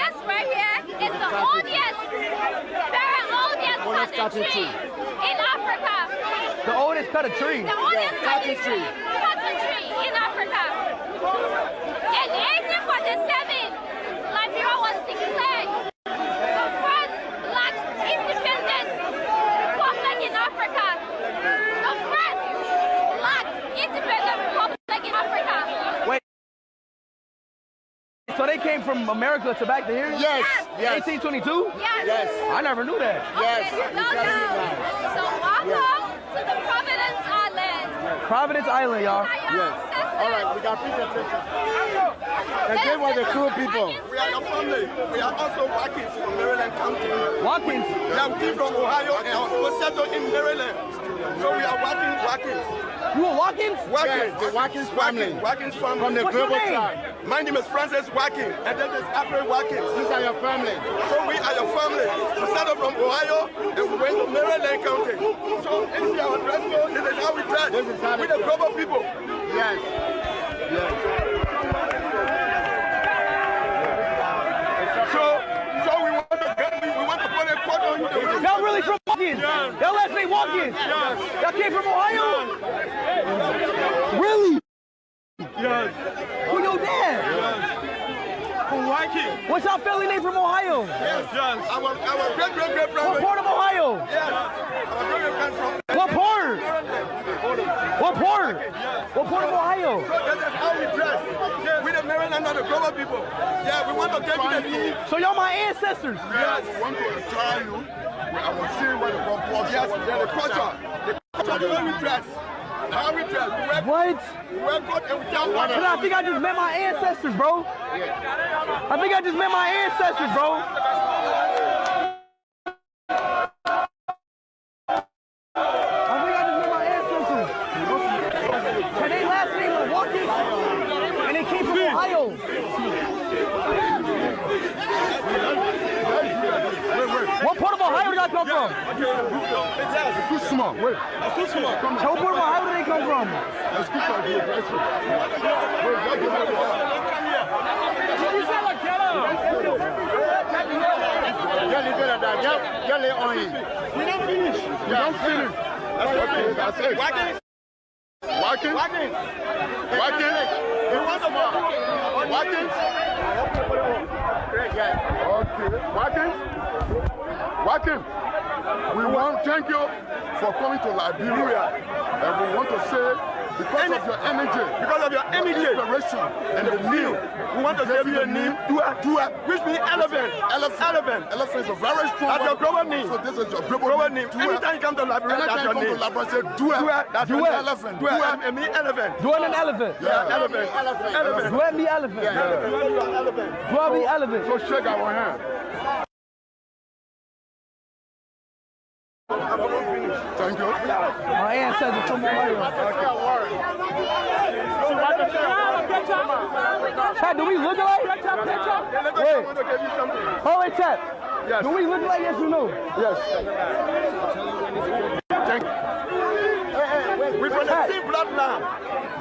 this right here is the oldest, very oldest cotton tree in Africa. The oldest cut a tree. The oldest cotton tree in Africa. In 1847, Liberia was declared the first black independent republic in Africa. The first black independent republic in Africa. Wait. So they came from America to back to here? Yes. 1822? Yes. I never knew that. Yes. Okay, no. So welcome to the Providence Island. Providence Island, y'all. Yes. All right, we got presentation. And they were the cool people. We are your family. We are also Watkins from Maryland County. Watkins? Yeah, we came from Ohio and was settled in Maryland. So we are Watkins. You were Watkins? Yes, the Watkins family. Watkins family. From the What's your global name? tribe. My name is Francis Watkins, and this is Alfred Watkins. These are your family. So we are your family. We started from Ohio and we went to Maryland County. So this is our dress code. This is how we dress. This is how we the global people. Yes. Yes. So we want to put a quote on you. Y'all really from Watkins? Y'all last name Watkins? Y'all came from Ohio? Really? Yes. Who your dad? From Watkins. What's your family name from Ohio? Yes. Our great What grandmother. part of Ohio? Yes. Our great from. What part? What part? What part of Ohio? So that is how we dress. We the Maryland and the global people. Yeah, we want to give you the need. So y'all my ancestors. Yes. We want to try you. I will see what the culture. Yes, the culture. The culture, the way we dress. How we dress. We wear What? coat and we tell I think I just met my ancestors, bro. I think I just met my ancestors, bro. And they last name was Watkins, and they came from Ohio. What part of Ohio did I come from? It's too small. Wait. What part of Ohio did they come from? Let's keep our view. Get it on him. We don't finish. We don't finish. Okay, that's it. Watkins. Watkins? Watkins. Watkins? We want to go. Watkins? Okay. Watkins? Watkins? We want to thank you for coming to Liberia. And we want to say, because of your energy, inspiration, and the name, we want to give you a name, Dua, which means elephant. Elephant. Elephant is a very strong That's your global name. So this is your global name. Dua. Anytime you come to Liberia, that's Anytime your you come name. to Liberia, say Dua. That's Dua. your Elephant. Dua. It means elephant. Dwell an elephant. Yeah. Elephant. Elephant. Dwell me elephant. Elephant. Dwell me elephant. So shake our hand. Thank you. My ancestors from Ohio. Chat, do we look alike? Wait. Hold it, chat. Yes. Do we look like yes or no? Yes. Thank you. We're from the same bloodline.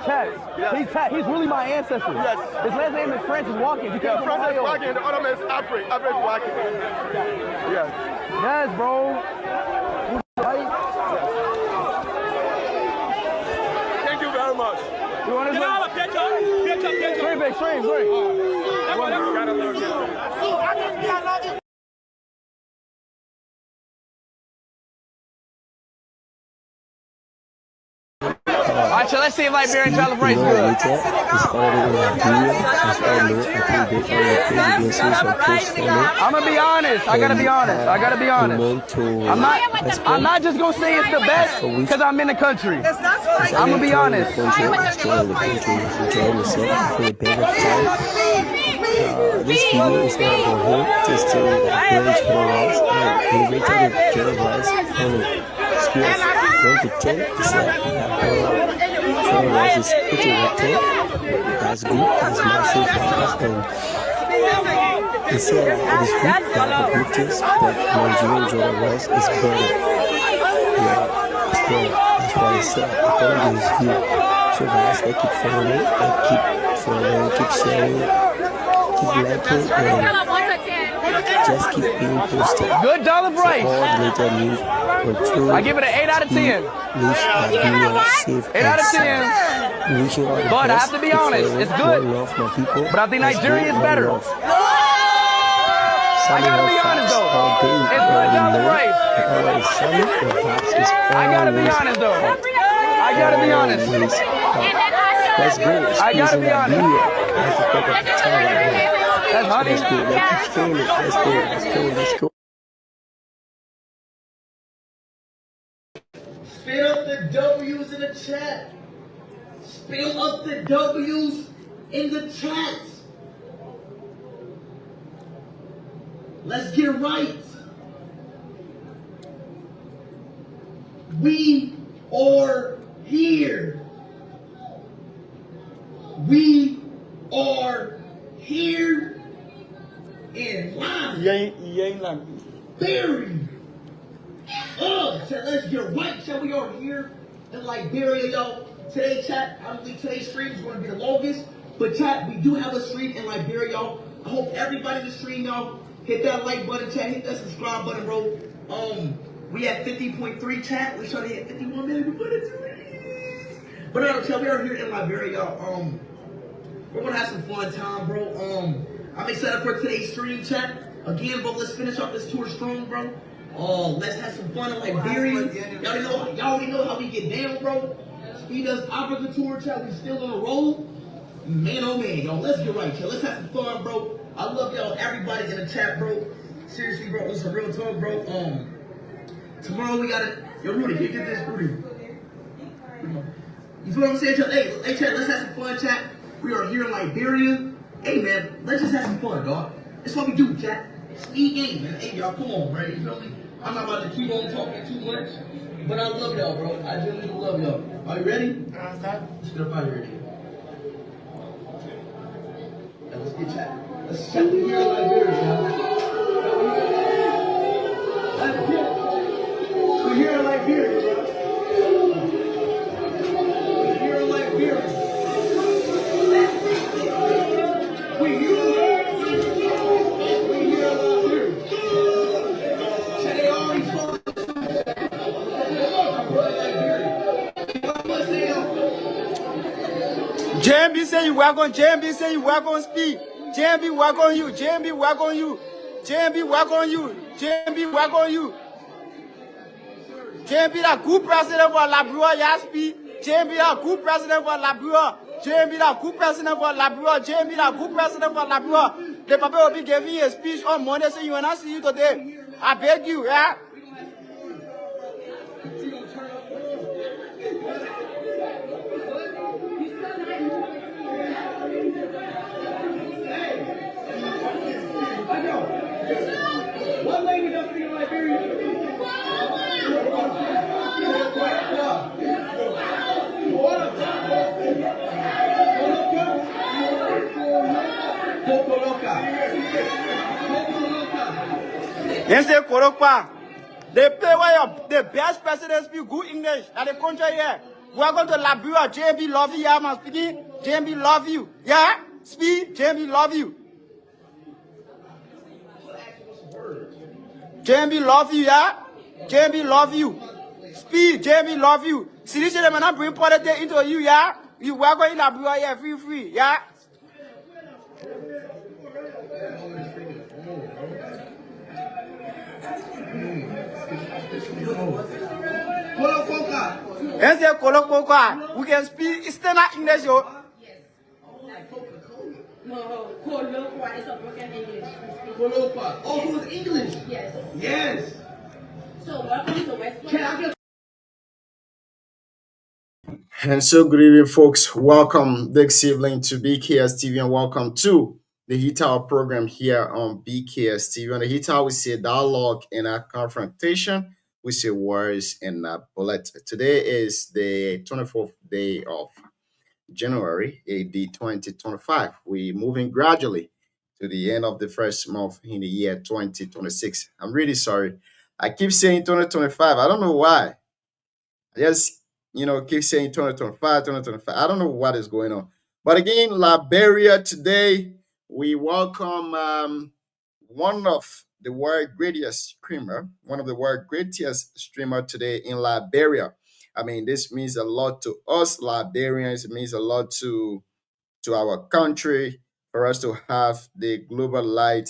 Chat, he's really my ancestor. Yes. His last name is Francis Watkins. He came from Francis Ohio. Watkins, the other man is Alfred Watkins. Yes. Yes, bro. Right? Thank you very much. You want to Straight. Alright, so let's see if Liberian celebrates good. It's already in Liberia. It's already, I think they found the president some posts from it. I'm gonna be honest. I gotta be honest. I'm not just gonna say it's the best because I'm in the country. I'm gonna be honest. Enjoy the country, enjoy yourself for the better time. This video is not going to hurt, just to encourage generals and innovative generals on skills 1 to 10. It's like generals is putting a 10. That's good, that's massive for us, and it's it is good, they have a good taste, but Nigerian generals is better. Yeah, it's better. That's why it's according to his view. So guys, they keep following, keep sharing, keep keep liking and just keep being posted. Good dollar So price. all major news until I give it an 8 out of 10. leaves Liberia safe 8 out and of 10. sound. Wishing all the But I best. have to be Keep honest, following. it's good. More love, my people. But I think Let's Nigeria do is more better. love. I Sunny gotta be Hillside honest though. all day, It's good all dollar night. price. Always sunny and perhaps it's I gotta be always honest though. I gotta be honest. always hot. And then I Let's go. I gotta be honest. That's the talk of the town right now. That's honey. Let's go. Let's keep feeling it. Let's go. Let's go. Let's go. Spit up the W's in the chat. Spit up the W's in the chat. Let's get right. We are here. We are here in line. Buried. So let's get right. So we are here in Liberia, y'all. Today, chat, I don't think today's stream is going to be the longest, but chat, we do have a stream in Liberia, y'all. I hope everybody in the stream, y'all, hit that like button, chat, hit that subscribe button, bro. We at 50.3 chat. We're trying to hit 51 minutes before the stream. But no, chat, we are here in Liberia, y'all. We're gonna have some fun time, bro. I'm excited for today's stream, chat. Again, bro, let's finish off this tour strong, bro. Let's have some fun in Liberia. Y'all already know how we get down, bro. He does Africa tour, chat. We still on the roll. Man, oh man, y'all. Let's get right, chat. Let's have some fun, bro. I love y'all, everybody in the chat, bro. Seriously, bro. This is a real talk, bro. Tomorrow we gotta. Yo, Rudy, can you get this, Rudy? You feel what I'm saying, chat? Hey, chat. Let's have some fun, chat. We are here in Liberia. Hey, man. Let's just have some fun, dog. That's what we do, chat. Speed game, man. Hey, y'all, come on, man. You feel me? I'm not about to keep on talking too much, but I love y'all, bro. I genuinely love y'all. Are you ready? Let's get up out of here. Now, let's get chat. Let's chat. We're here in Liberia, y'all. We're here in Liberia, bro. We're here in Liberia. We're here in Liberia. Chat, they already told JMB say you work on JMB say you work on speed. JMB work on you. JMB work on you. JMB work on you. JMB work on you. JMB the good president for Liberia, yes, speed. JMB the good president for Liberia. JMB the good president for Liberia. JMB the good president for Liberia. The papa will be giving you a speech on Monday, so you will not see you today. I beg you, yeah. What language does speak in Liberia? They say Korokpa. They pay where the best president speak good English at the country here. Welcome to Liberia. JMB love you, yeah, man. Speaking. JMB love you. Yeah? Speak. JMB love you. JMB love you, yeah? JMB love you. Speed, JMB love you. See this shit, they not bring politics into you, yeah? You welcome in Liberia, yeah, free, yeah? And say Kolokoka, we can speak standard English, yo. No, Koloqua is a broken English. Koloqua. Oh, it was English? Yes. Yes. So welcome to West Point. And so good evening, folks. Welcome this evening to BKS TV and welcome to the Heat Hour program here on BKS TV. On the Heat Hour, we see a dialogue and a confrontation. We see words and a bullet. Today is the 24th day of January, AD 2025. We're moving gradually to the end of the first month in the year 2026. I'm really sorry. I keep saying 2025. I don't know why. I just keep saying 2025, 2025. I don't know what is going on. But again, Liberia today, we welcome one of the world greatest streamer today in Liberia. I mean, this means a lot to us Liberians. It means a lot to our country for us to have the global light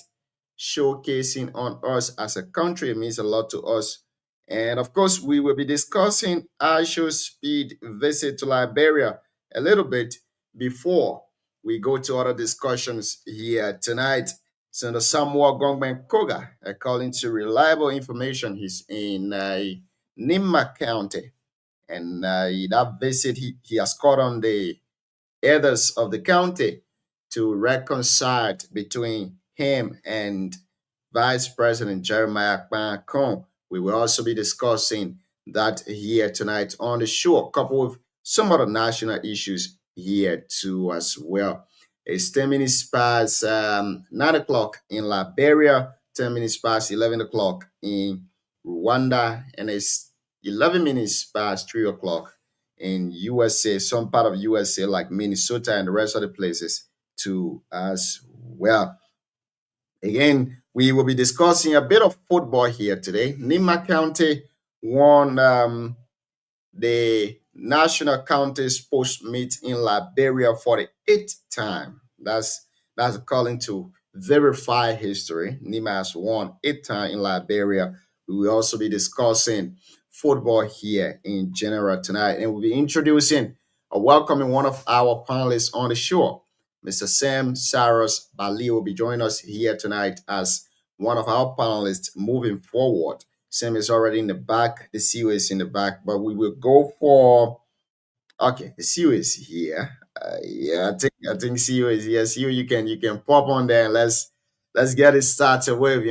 showcasing on us as a country. It means a lot to us. And of course, we will be discussing IShowSpeed visit to Liberia a little bit before we go to other discussions here tonight. Senator Samuel Gongben Koga, according to reliable information, he's in Nimba County. And that visit, he has called on the elders of the county to reconcile between him and Vice President Jeremiah Kpakon. We will also be discussing that here tonight on the show, coupled with some other national issues here too as well. It's 10 minutes past 9 o'clock in Liberia, 10 minutes past 11 o'clock in Rwanda, and it's 11 minutes past 3 o'clock in USA, some part of USA like Minnesota and the rest of the places too as well. Again, we will be discussing a bit of football here today. Nimba County won the National County Sports Meet in Liberia for the 8th time. That's calling to verify history. Nimba has won 8th time in Liberia. We will also be discussing football here in general tonight, and we'll be introducing or welcoming one of our panelists on the show. Mr. Sam Cyrus Bali will be joining us here tonight as one of our panelists moving forward. Sam is already in the back, the CEO is in the back, but we will go for, okay, the CEO is here. I think CEO is here. CEO, you can pop on there and let's get it started with,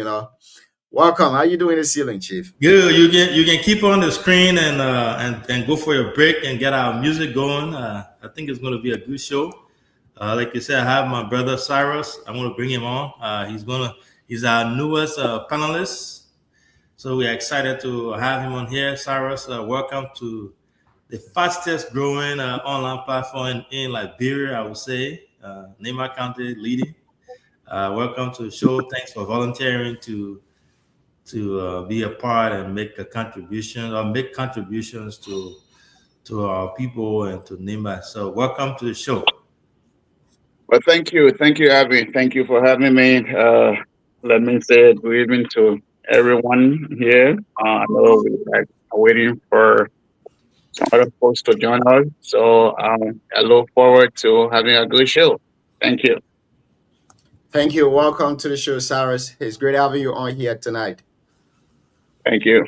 Welcome. How you doing this evening, Chief? Good. You can keep on the screen and go for your break and get our music going. I think it's going to be a good show. Like you said, I have my brother Cyrus. I'm going to bring him on. He's our newest panelist, so we're excited to have him on here. Cyrus, welcome to the fastest growing online platform in Liberia, I would say. Nimba County leading. Welcome to the show. Thanks for volunteering to be a part and make a contribution or make contributions to our people and to Nimba. So welcome to the show. Well, thank you, Abby. Thank you for having me. Let me say good evening to everyone here. I know we're waiting for some other folks to join us, so I look forward to having a good show. Thank you. Thank you. Welcome to the show, Cyrus. It's great having you on here tonight. Thank you.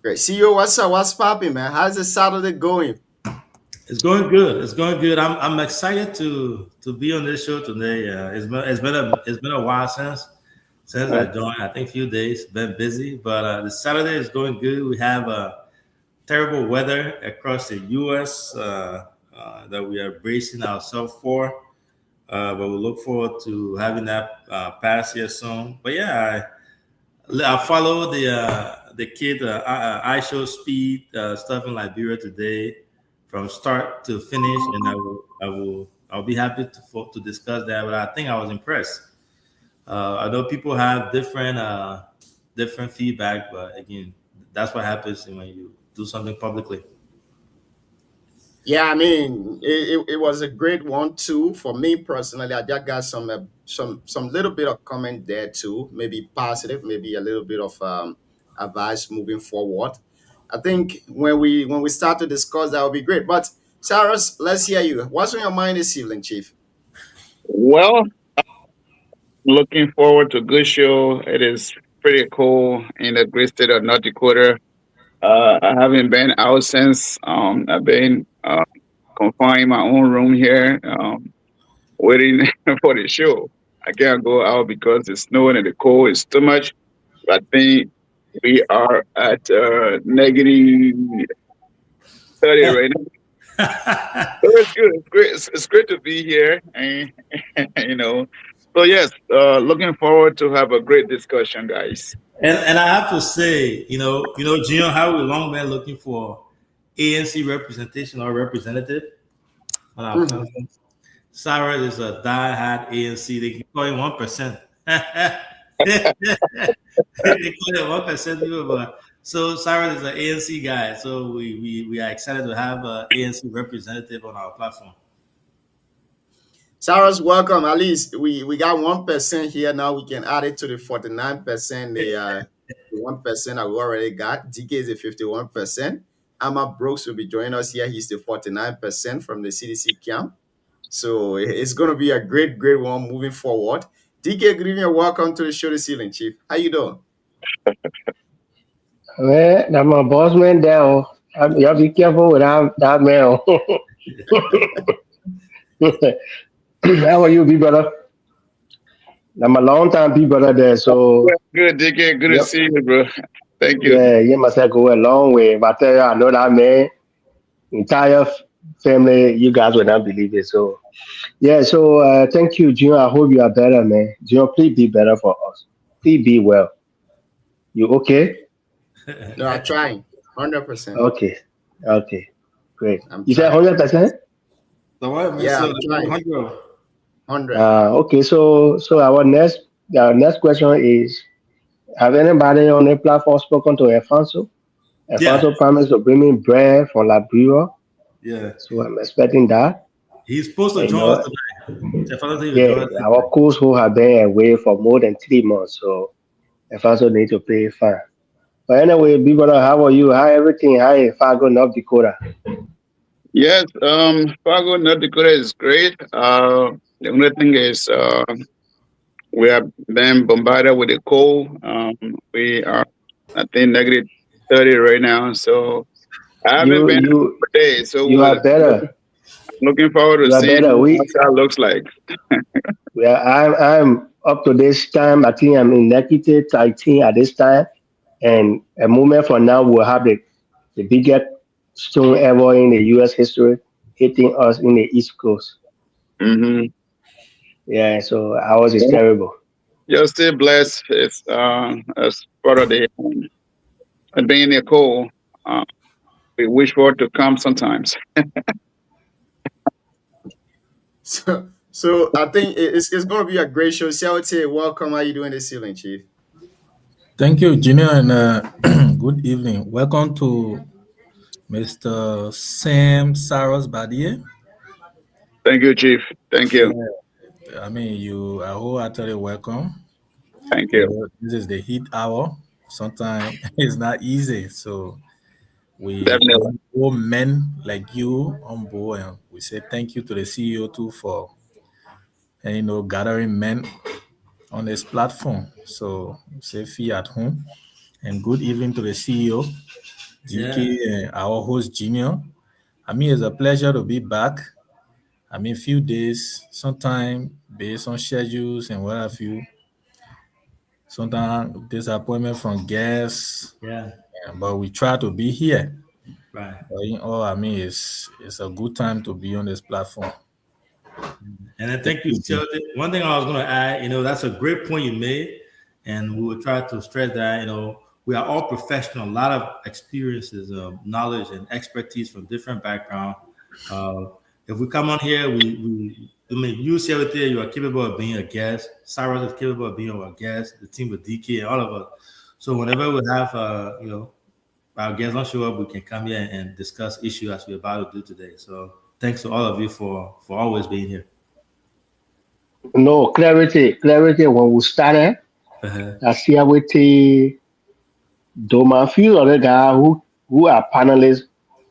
Great. CEO, what's up? What's popping, man? How's the Saturday going? It's going good. I'm excited to be on this show today. It's been a while since I joined. I think a few days. Been busy, but the Saturday is going good. We have terrible weather across the U.S. That we are bracing ourselves for, but we look forward to having that pass here soon. But yeah, I follow the kid IShowSpeed stuff in Liberia today, from start to finish, and I'll be happy to discuss that. But I think I was impressed. I know people have different feedback, but again, that's what happens when you do something publicly. Yeah, I mean, it was a great one too. For me personally, I just got some little bit of comment there too. Maybe positive, maybe a little bit of advice moving forward. I think when we start to discuss, that would be great. But Cyrus, let's hear you. What's on your mind this evening, Chief? Well, looking forward to a good show. It is pretty cool in the great state of North Dakota. I haven't been out since I've been confined in my own room here, waiting for the show. I can't go out because it's snowing and the cold is too much. I think we are at negative 30 right now. So it's good. It's great. It's great to be here, and So yes, looking forward to have a great discussion, guys. And I have to say, Gian, how we long been looking for ANC representation or representative on our conference. Cyrus is a die-hard ANC. They can call him 1%. They call him 1% people, but so Cyrus is an ANC guy. So we are excited to have an ANC representative on our platform. Cyrus, welcome. At least we got 1% here now. We can add it to the 49%. The 1% that we already got. DK is the 51%. Amma Brooks will be joining us here. He's the 49% from the CDC camp. So it's going to be a great one moving forward. DK, good evening and welcome to the show this evening, Chief. How you doing? Man, that's my boss man down. Y'all be careful with that man. How are you, big brother? I'm a long time big brother there, so Good, DK. Good to see you, bro. Thank you. yeah, you must have go a long way. But I tell you, I know that man, entire family, you guys will not believe it. So yeah, so thank you, Junior. I hope you are better, man. Junior, please be better for us. Please be well. You okay? No, I'm trying. 100%. Okay, great. I'm You said trying. 100%? So what? Yeah, So I'm trying. 100. Okay, so our next question is: have anybody on the platform spoken to Alfonso? Alfonso promised to bring me bread from Liberia, Yeah. so I'm expecting that. He's supposed to And, join us tonight. Alfonso will join us. our coach who have been away for more than 3 months, so Alfonso need to pay fine. But anyway, big brother, how are you? How everything? How is Fargo, North Dakota? Yes, Fargo, North Dakota is great. The only thing is we have been bombarded with the cold. We are, I think, negative 30 right now. So I haven't been out for days. So You are better. looking forward You to are seeing better. what that looks like. I'm up to this time. I think I'm in negative 13 at this time. And a moment from now, we'll have the biggest storm ever in the U.S. history hitting us in the East Coast. Mm-hmm. Yeah, so ours is terrible. You're still blessed. It's as part of the being a cold. We wish for it to come sometimes. So I think it's going to be a great show. Siawate, welcome. How you doing this evening, Chief? Thank you, Junior, and good evening. Welcome to Mr. Sam Cyrus Badier. Thank you, Chief. Thank you. I mean, you are wholeheartedly welcome. Thank you. This is the heat hour. Sometimes it's not easy, so we Definitely. all men like you on board, and we say thank you to the CEO too for gathering men on this platform. So say fee at home, and good evening to the CEO, DK, and our host Junior. I mean, it's a pleasure to be back. I mean, few days, sometime based on schedules and what have you. Sometimes disappointment from guests. Yeah. But we try to be here. Right. But in all, I mean, it's a good time to be on this platform. And I thank you. So one thing I was going to add, that's a great point you made, and we will try to stress that, we are all professional, a lot of experiences, knowledge, and expertise from different backgrounds. If we come on here, you say it there, you are capable of being a guest. Cyrus is capable of being a guest. The team with DK and all of us. So whenever we have, our guests don't show up, we can come here and discuss issues as we're about to do today. So thanks to all of you for always being here. No, clarity. When we started, I see with Doma, few other guys who are panelists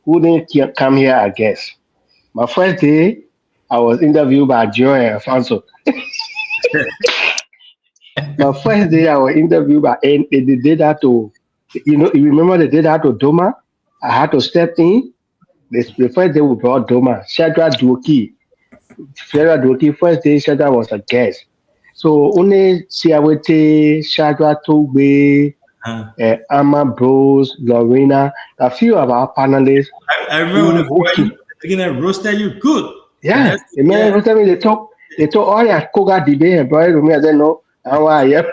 who didn't come here, I guess. My first day, I was interviewed by Joe and Alfonso. My first day, I was interviewed by, and they did that to, you remember they did that to Doma? I had to step in. The first day we brought Doma, Shadrach Dwoki. First day, Shadrach was a guest. So only Siawate, Shadrach Togbe, Amma Bros, Lorena, a few of our panelists. I remember when they roasted you good. Yeah, the man roasted me. They talk all that Koga debate and brought it to me. I said no, how are you?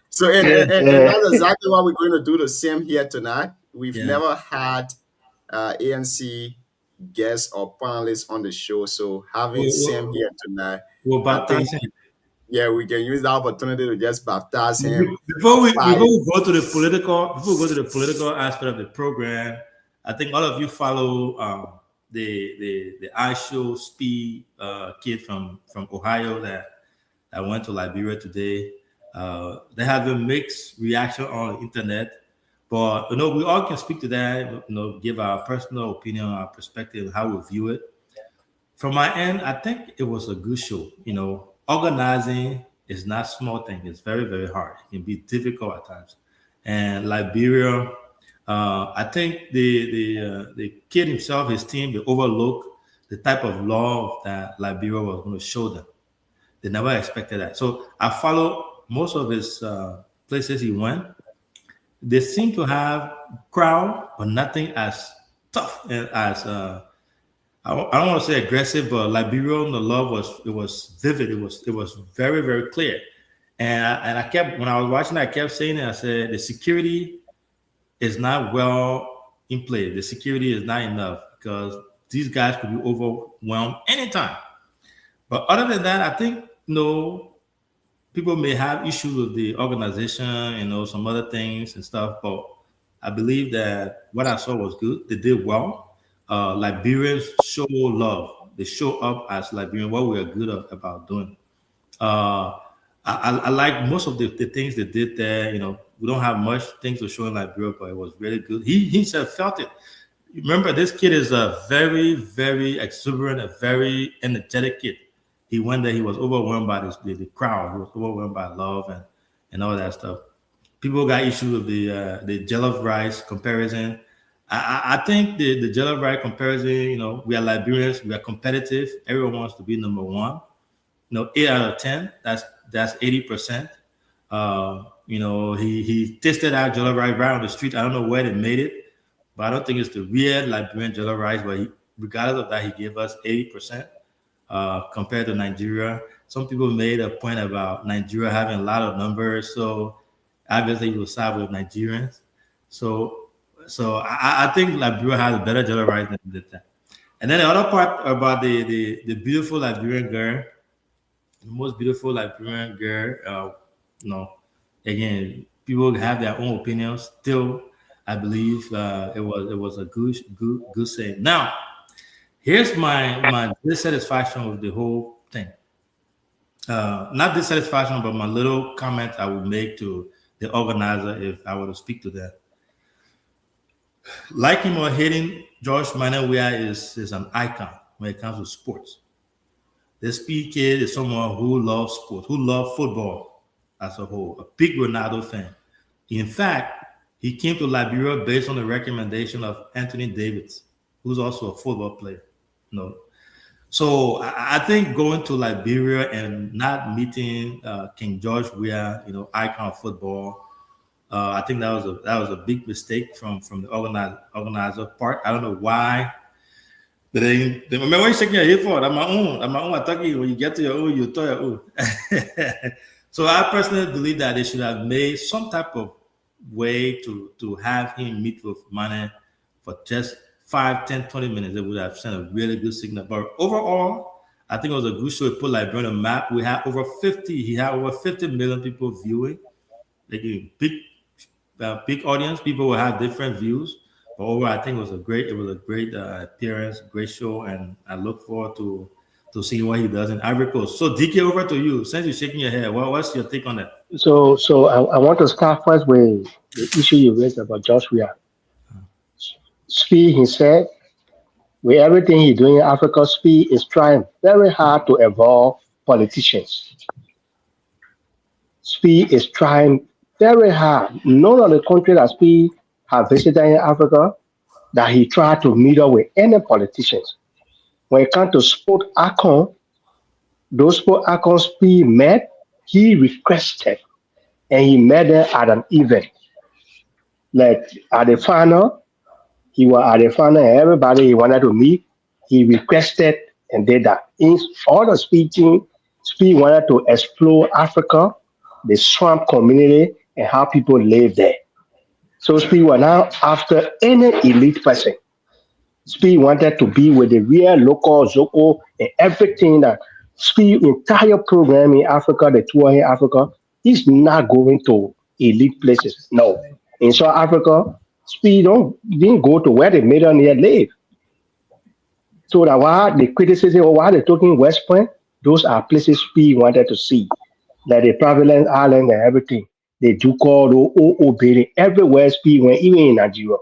So and that's exactly what we're going to do the same here tonight. We've never had ANC guest or panelist on the show. So having Sam here tonight, we'll baptize him. Yeah, we can use the opportunity to just baptize him. Before we go to the political aspect of the program, I think all of you follow the iShow Speed kid from Ohio that went to Liberia today. They have a mixed reaction on the internet, but we all can speak to that. Give our personal opinion, our perspective, how we view it. From my end, I think it was a good show. Organizing is not a small thing. It's very, very hard. It can be difficult at times. And Liberia, I think the kid himself, his team, they overlooked the type of love that Liberia was going to show them. They never expected that. So I follow most of his places he went. They seem to have crowd, but nothing as tough and as I don't want to say aggressive, but Liberia, the love was vivid. It was very, very clear. And I kept, when I was watching, I kept saying it. I said the security is not well in play. The security is not enough because these guys could be overwhelmed anytime. But other than that, I think people may have issues with the organization, some other things and stuff. But I believe that what I saw was good. They did well. Liberians show love. They show up as Liberians, what we are good about doing. I like most of the things they did there. We don't have much things to show in Liberia, but it was really good. He himself felt it. Remember, this kid is a very, very exuberant, a very energetic kid. He went there, he was overwhelmed by the crowd. He was overwhelmed by love and all that stuff. People got issues with the jollof rice comparison. I think the jollof rice comparison, we are Liberians, we are competitive. Everyone wants to be number one. 8 out of 10, that's 80%. He tasted out jollof rice right on the street. I don't know where they made it, but I don't think it's the real Liberian jollof rice. But regardless of that, he gave us 80% compared to Nigeria. Some people made a point about Nigeria having a lot of numbers, so obviously he will side with Nigerians. So I think Liberia has a better jollof rice than that. And then the other part about the beautiful Liberian girl, the most beautiful Liberian girl, again, people have their own opinions. Still, I believe it was a good saying. Now, here's my dissatisfaction with the whole thing. Not dissatisfaction, but my little comment I would make to the organizer if I were to speak to them. Liking or hating, George Manneh Weah is an icon when it comes to sports. This Speed kid is someone who loves sports, who loves football as a whole, a big Ronaldo fan. In fact, he came to Liberia based on the recommendation of Anthony Davis, who's also a football player. So I think going to Liberia and not meeting King George Weah, icon of football, I think that was a big mistake from the organizer part. I don't know why. They remember what you shaking your head for? I'm my own. I thought when you get to your own, you throw your own. So I personally believe that they should have made some type of way to have him meet with Manneh for just 5, 10, 20 minutes. It would have sent a really good signal. But overall, I think it was a good show. It put Liberia on the map. He had over 50 million people viewing. Like a big audience. People will have different views. But overall, I think it was a great appearance, great show, and I look forward to seeing what he does in Ivory Coast. So DK, over to you. Since you're shaking your head, what's your take on that? So I want to start first with the issue you raised about George Weah. Speed, he said, with everything he's doing in Africa, Speed is trying very hard to involve politicians. Speed is trying very hard. None of the countries that Speed have visited in Africa that he tried to meet up with any politicians. When it comes to sport icon, those sport icons Speed met, he requested, and he met them at an event. Like at the final, he was at the final, and everybody he wanted to meet, he requested and did that. In all the speaking, Speed wanted to explore Africa, the swamp community, and how people live there. So Speed was now after any elite person. Speed wanted to be with the real local Zoko and everything that Speed entire program in Africa, the tour in Africa, he's not going to elite places. No. In South Africa, Speed didn't go to where the millionaire live. So that why the criticism or why they're talking West Point, those are places Speed wanted to see. Like the Providence Island and everything. They do call the OO building everywhere Speed went, even in Nigeria.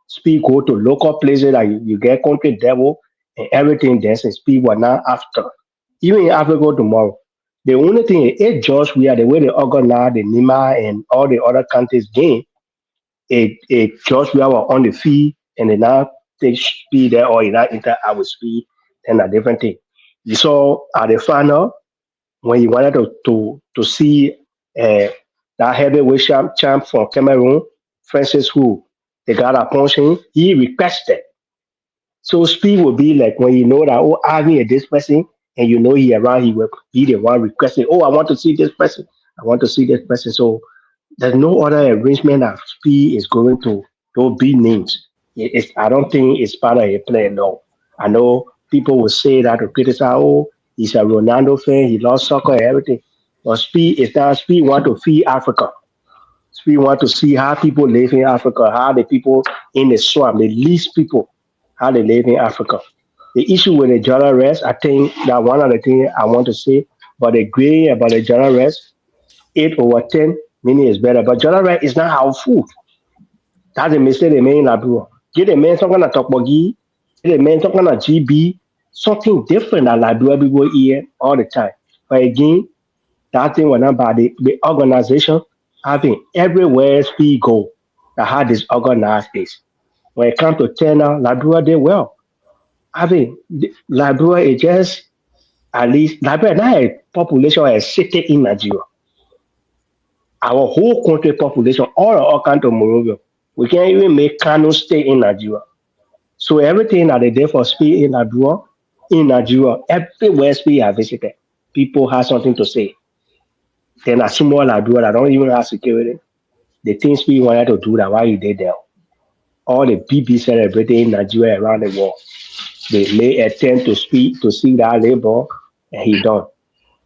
Speed go to local places like you get country devil and everything dancing. Speed was not after. Even in Africa tomorrow. The only thing is just we are the way they organize the Nima and all the other countries game. It just we are on the field and they now take Speed there or not enter our Speed and a different thing. You saw at the final when you wanted to see that heavyweight champ from Cameroon, Francis Hu, they got a punching, he requested. So Speed will be like when you know that, oh, Army is this person, and you know he around, he will be the one requesting, oh, I want to see this person, I want to see this person. So there's no other arrangement that Speed is going to those big names. I don't think it's part of a play, no. I know people will say that to criticize, oh, he's a Ronaldo fan, he loves soccer and everything. But Speed is not, Speed want to feed Africa. We want to see how people live in Africa, how the people in the swamp, the least people, how they live in Africa. The issue with the journalists, I think that one of the things I want to say about the grade about the journalists, 8/10, meaning is better. But journalists is not our food. That's the mistake they made in Labua. Get the man talking about Tokbogi, get the man talking about GB, something different than Labua people here all the time. But again, that thing was not about the organization. Having everywhere Speed go, that how this organized is. When it comes to China, Liberia did well. Liberia is just at least Liberia now a population as city in Nigeria. Our whole country population, all country of Monrovia, we can't even make Kano stay in Nigeria. So everything that they did for Speed in Nigeria, everywhere Speed have visited, people have something to say. Then a small Liberia that don't even have security. The things we wanted to do that why you did there. All the BB celebrating in Nigeria around the world. They may attempt to speak to see that labor and he done.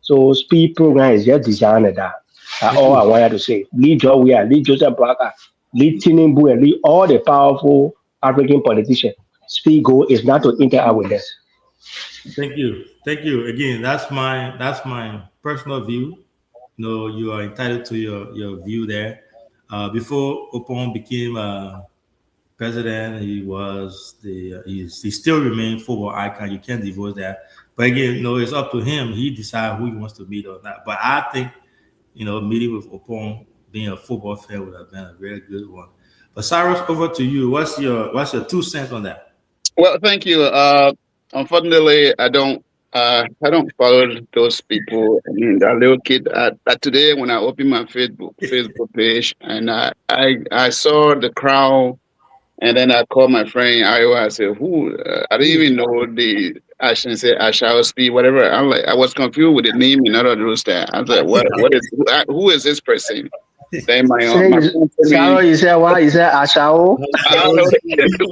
So Speed program is just designed that. That's all I wanted to say. Lead Joe Weah, lead Joseph Blacker, lead Tinubu, and lead all the powerful African politicians. Speed goal is not to interact with them. Thank you. Again, that's my personal view. You know, you are entitled to your view there. Before Opon became president, he was he still remained football icon. You can't divorce that. But again, you know, it's up to him. He decides who he wants to meet or not. But I think, you know, meeting with Opon, being a football fan, would have been a very good one. But Cyrus, over to you. What's your 2 cents on that? Well, thank you. Unfortunately, I don't follow those people. I mean, that little kid. Today, when I opened my Facebook page, and I saw the crowd, and then I called my friend Iowa. I said, "Who?" I didn't even know the. I shouldn't say I shall speak, whatever. I'm like, I was confused with the name and all of those that. I was like, what is who is this person? Then my Sarah, you said what? You said Ashao?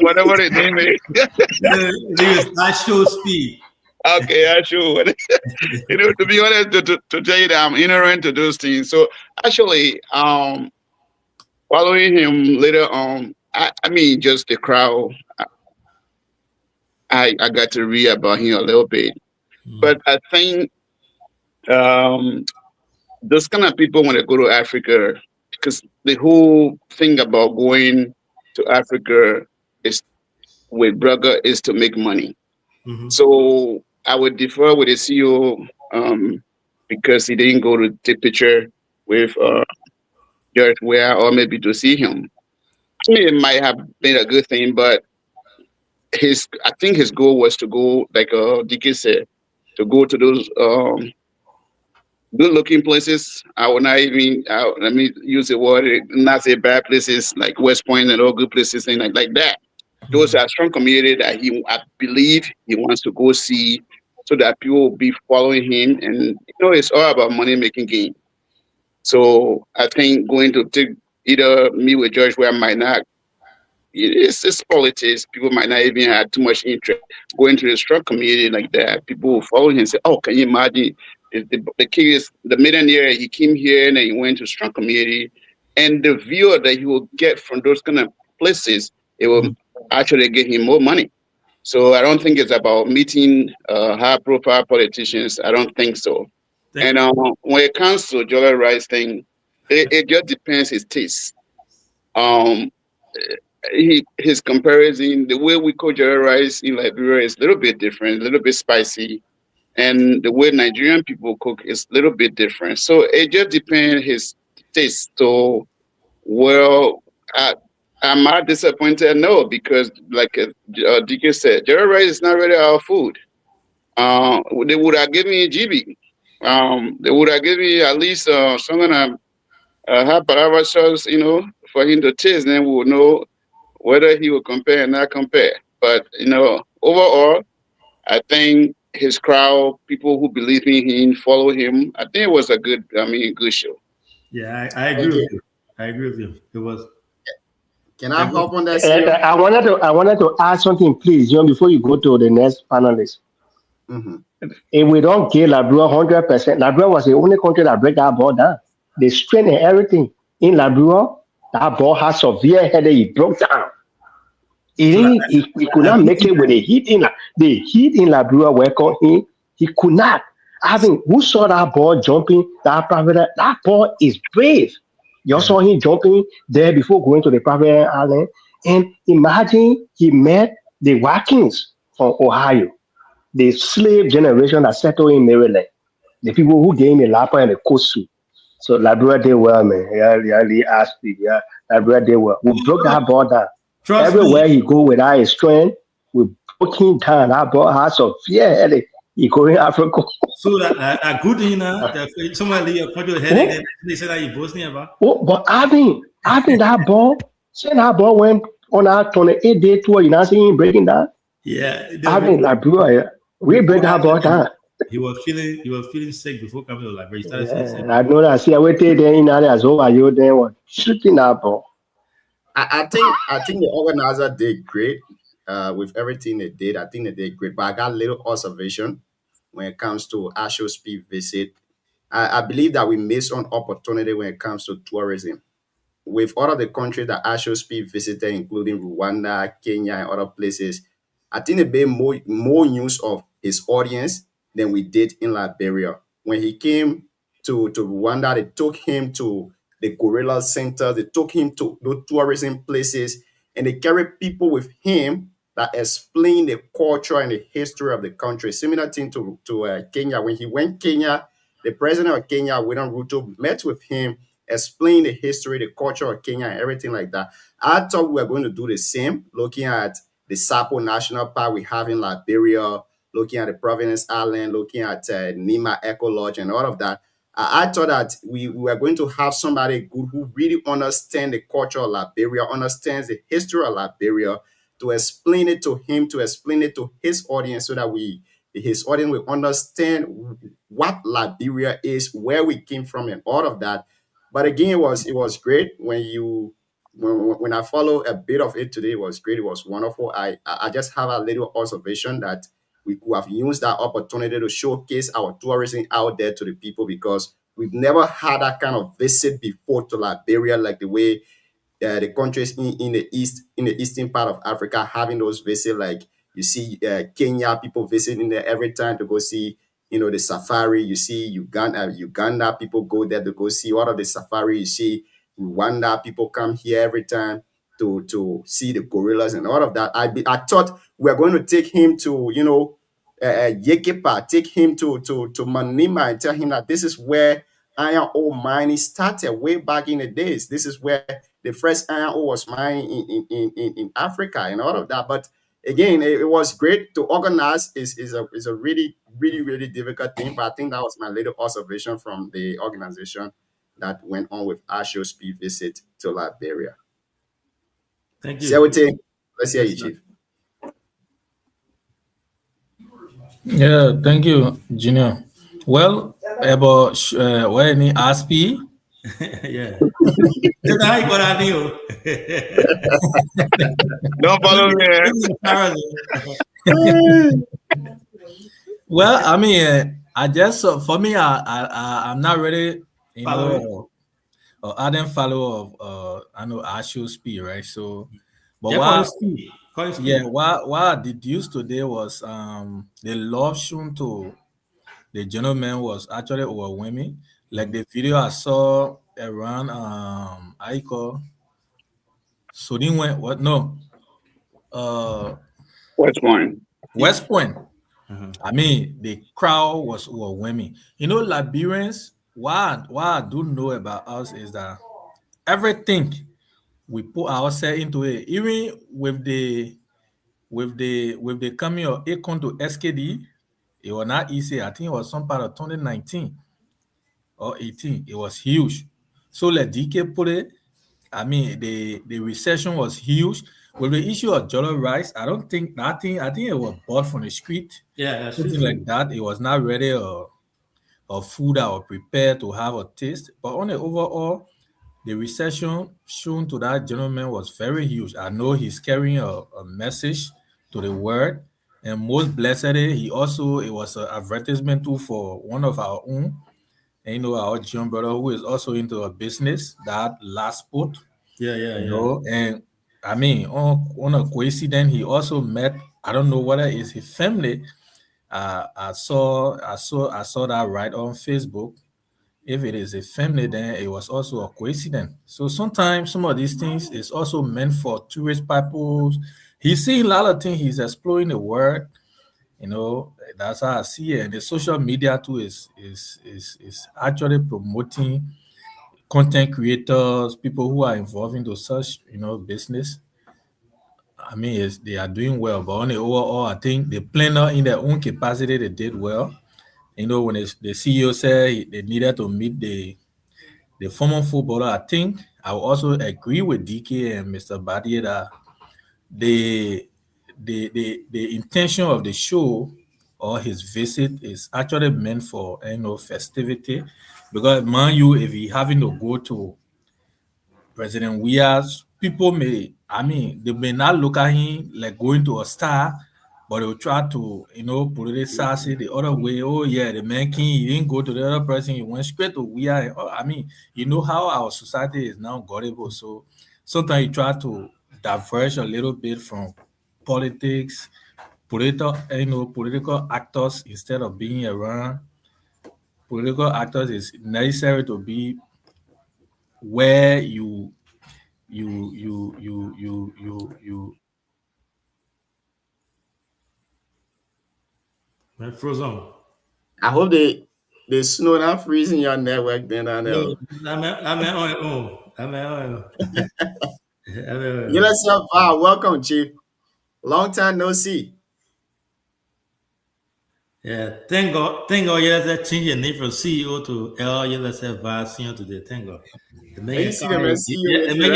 Whatever the name is. I show speed. Okay, I should. You know, to be honest, to tell you that I'm ignorant to those things. So actually, following him later on, I mean, just the crowd. I got to read about him a little bit, but I think those kind of people when they go to Africa, because the whole thing about going to Africa is with brother is to make money. So I would defer with the CEO because he didn't go to take picture with George Weah or maybe to see him. I mean, it might have been a good thing, but I think his goal was to go, like DK said, to go to those good-looking places. I will not even let me use the word, not say bad places like West Point and all good places and like that. Those are strong community that I believe he wants to go see, so that people will be following him. And you know, it's all about money-making game. So I think going to take either me with George where I might not, it's politics. People might not even have too much interest going to the strong community like that. People will follow him and say, "Oh, can you imagine? The king is the millionaire. He came here and then he went to strong community, and the viewer that he will get from those kind of places, it will actually get him more money." So I don't think it's about meeting high-profile politicians. I don't think so. And when it comes to Jolly Rice thing, it just depends his taste. His comparison, the way we cook Jolly Rice in Liberia is a little bit different, a little bit spicy, and the way Nigerian people cook is a little bit different. So it just depends his taste. So, well, am I disappointed? No, because like DK said, Jolly Rice is not really our food. They would have given me GB. They would have given me at least some kind of hot palava sauce, for him to taste. Then we will know whether he will compare or not compare. But overall, I think his crowd, people who believe in him, follow him. I think it was a good show. Yeah, I agree with you. I agree with you. It was. Can I hop on that? I wanted to add something, please, before you go to the next panelist. Mm-hmm. If we don't give Liberia 100%, Liberia was the only country that break that ball down. The strength and everything in Liberia, that ball has severe headache. It broke down. He could not make it with the heat in Liberia. Welcome him. He could not. Who saw that ball jumping? That ball is brave. You saw him jumping there before going to the private island. And imagine he met the Watkins from Ohio, the slave generation that settled in Maryland, the people who gave me Lapa and the Kosu. So Liberia did well, man. Yeah, Liberia did well. We broke that ball down. Everywhere he go without his strength, we broke him down. That ball has a fear headache. He go in Africa. So that good thing now, somebody put your head in, they said that you boasting about. Oh, but I think that ball went on our 28-day tour. You know, see him breaking down. Yeah, Liberia, we break that ball down. He was feeling sick before coming to Liberia. He started feeling sick. I know that. See, I waited there in as over you there one shooting that ball. I think the organizer did great with everything they did. I think they did great, but I got a little observation when it comes to Asho Speed visit. I believe that we missed an opportunity when it comes to tourism. With all of the countries that Asho Speed visited, including Rwanda, Kenya, and other places, I think they made more use of his audience than we did in Liberia. When he came to Rwanda, they took him to the gorilla center, they took him to the tourism places, and they carried people with him that explain the culture and the history of the country. Similar thing to Kenya. When he went Kenya, the president of Kenya, William Ruto, met with him, explained the history, the culture of Kenya, and everything like that. I thought we were going to do the same, looking at the Sapo National Park we have in Liberia, looking at the Providence Island, looking at Nima Eco Lodge and all of that. I thought that we were going to have somebody good who really understands the culture of Liberia, understands the history of Liberia, to explain it to him, to explain it to his audience, so that his audience will understand what Liberia is, where we came from, and all of that. But again, it was great when I follow a bit of it today. It was great. It was wonderful. I just have a little observation that we could have used that opportunity to showcase our tourism out there to the people, because we've never had that kind of visit before to Liberia, like the way the countries in the eastern part of Africa having those visits. Like you see Kenya, people visiting there every time to go see the safari. You see Uganda people go there to go see all of the safari. You see Rwanda people come here every time to see the gorillas and all of that. I thought we were going to take him to Yekepa, take him to Manima and tell him that this is where iron ore mining started way back in the days. This is where the first iron ore was mined in Africa and all of that. But again, it was great to organize. Is a really, really, really difficult thing. But I think that was my little observation from the organization that went on with Asho Speed visit to Liberia. Thank you. Let's hear you, Chief. Yeah, thank you, Junior. Well, about when he asked me, Yeah. That's how you got that deal. Don't follow me. Well, I mean, I just for me, I'm not really, you know, ardent follower of I know Ashio Speed, right? So, but Yeah, what, call it speed. yeah, what I deduced today was the love shown to the gentleman was actually overwhelming. Like the video I saw around I call so they went what no What's one? West Point. I mean, the crowd was overwhelming. You know, Liberians, what I do know about us is that everything we put ourselves into it, even with the coming of Akon to SKD, it was not easy. I think it was some part of 2019 or 18. It was huge. So like DK put it, I mean, the recession was huge. With the issue of jollof rice, I don't think nothing. I think it was bought from the street. Yeah, that's Something like that. It was not ready or food that was prepared to have a taste. But on the overall, the recession shown to that gentleman was very huge. I know he's carrying a message to the world. And most blessedly, it was an advertisement too for one of our own. And you know, our John brother who is also into a business, that last spot. Yeah. You know, and I mean, on a coincidence, he also met, I don't know whether it's his family. I saw that right on Facebook. If it is a family, then it was also a coincidence. So sometimes some of these things is also meant for tourist purposes. He's seeing a lot of things. He's exploring the world. You know, that's how I see it. And the social media too is actually promoting content creators, people who are involved into such, you know, business. I mean, they are doing well, but on the overall, I think the planner in their own capacity, they did well. You know, when the CEO said they needed to meet the former footballer, I think I will also agree with DK and Mr. Badia that the intention of the show or his visit is actually meant for, you know, festivity. Because man, if he having to go to President Weah's, people they may not look at him like going to a star, but they'll try to, you know, put it sassy the other way. Oh yeah, the man king, he didn't go to the other person, he went straight to Weah. I mean, you know how our society is now gullible. So sometimes you try to diverge a little bit from politics, political actors instead of being around. Political actors is necessary to be where you Man, frozen. I hope they snow not freezing your network then. I know. Welcome, Chief. Long time no see. Yeah, thank God. Yeah, that change your name from CEO to L. Yeah, let's have Vice Senior today. Thank God. The man see them as CEO. Yeah, the man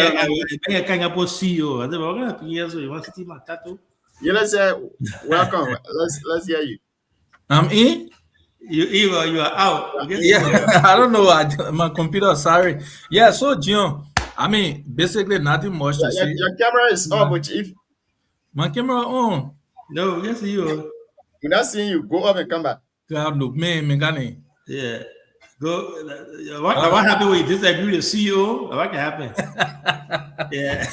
can't get CEO. I said, we're gonna be here, so you want to see my tattoo? Yeah, let's say welcome. Let's hear you. I'm in. You are out. Yeah, I don't know. My computer, sorry. Yeah, so John, I mean, basically nothing much to say. Your camera is off, but if my camera on. No, we can see you. We're not seeing you. Go up and come back. Look, man, yeah. Go. What happened with disagree with the CEO? What can happen? Yeah.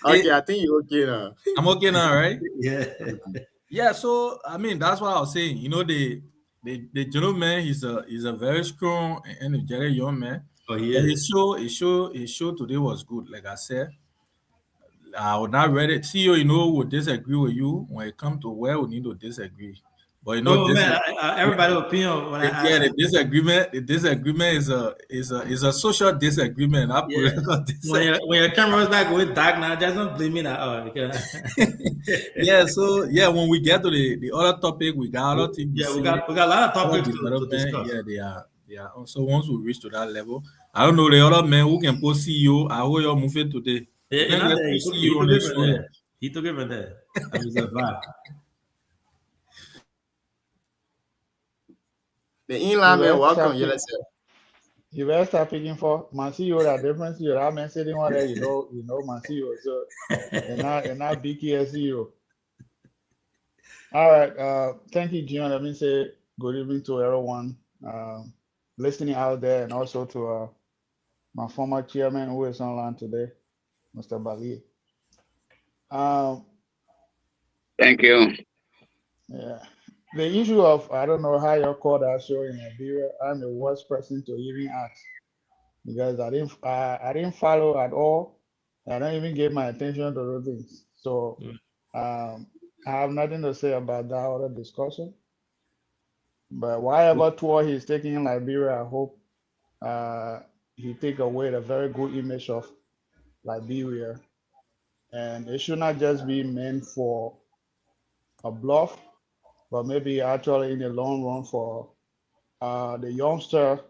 Okay, I think you're okay now. I'm okay now, right? Yeah. Yeah, so I mean that's what I was saying. You know, the gentleman, he's a very strong and energetic young man. Oh, yeah. His show today was good. Like I said, I would not read it. CEO, you know, would disagree with you when it comes to where we need to disagree. But you know, everybody's opinion. The disagreement is a social disagreement. Not political disagreement. When your camera is not going dark now, just don't blame me now. Yeah, so yeah, when we get to the other topic, we got a lot of things. Yeah, we got a lot of topics to discuss. Yeah, they are. So once we reach to that level, I don't know the other man who can post CEO. I hope you're moving today. Yeah, he took it from there. I was a vibe. The inline man, welcome. Yeah, let's say. You better start picking for Mansio. That difference here. I'm sitting one there. You know Mansio. So and not BKS zero. All right. Thank you, John. Let me say good evening to everyone listening out there, and also to my former chairman who is online today, Mr. Bali. Thank you. Yeah. The issue of I don't know how you call that show in Nigeria. I'm the worst person to even ask because I didn't follow at all. I don't even give my attention to those things. So I have nothing to say about that other discussion. But whatever tour he's taking in Liberia, I hope he take away the very good image of Liberia, and it should not just be meant for a bluff, but maybe actually in the long run for the youngster.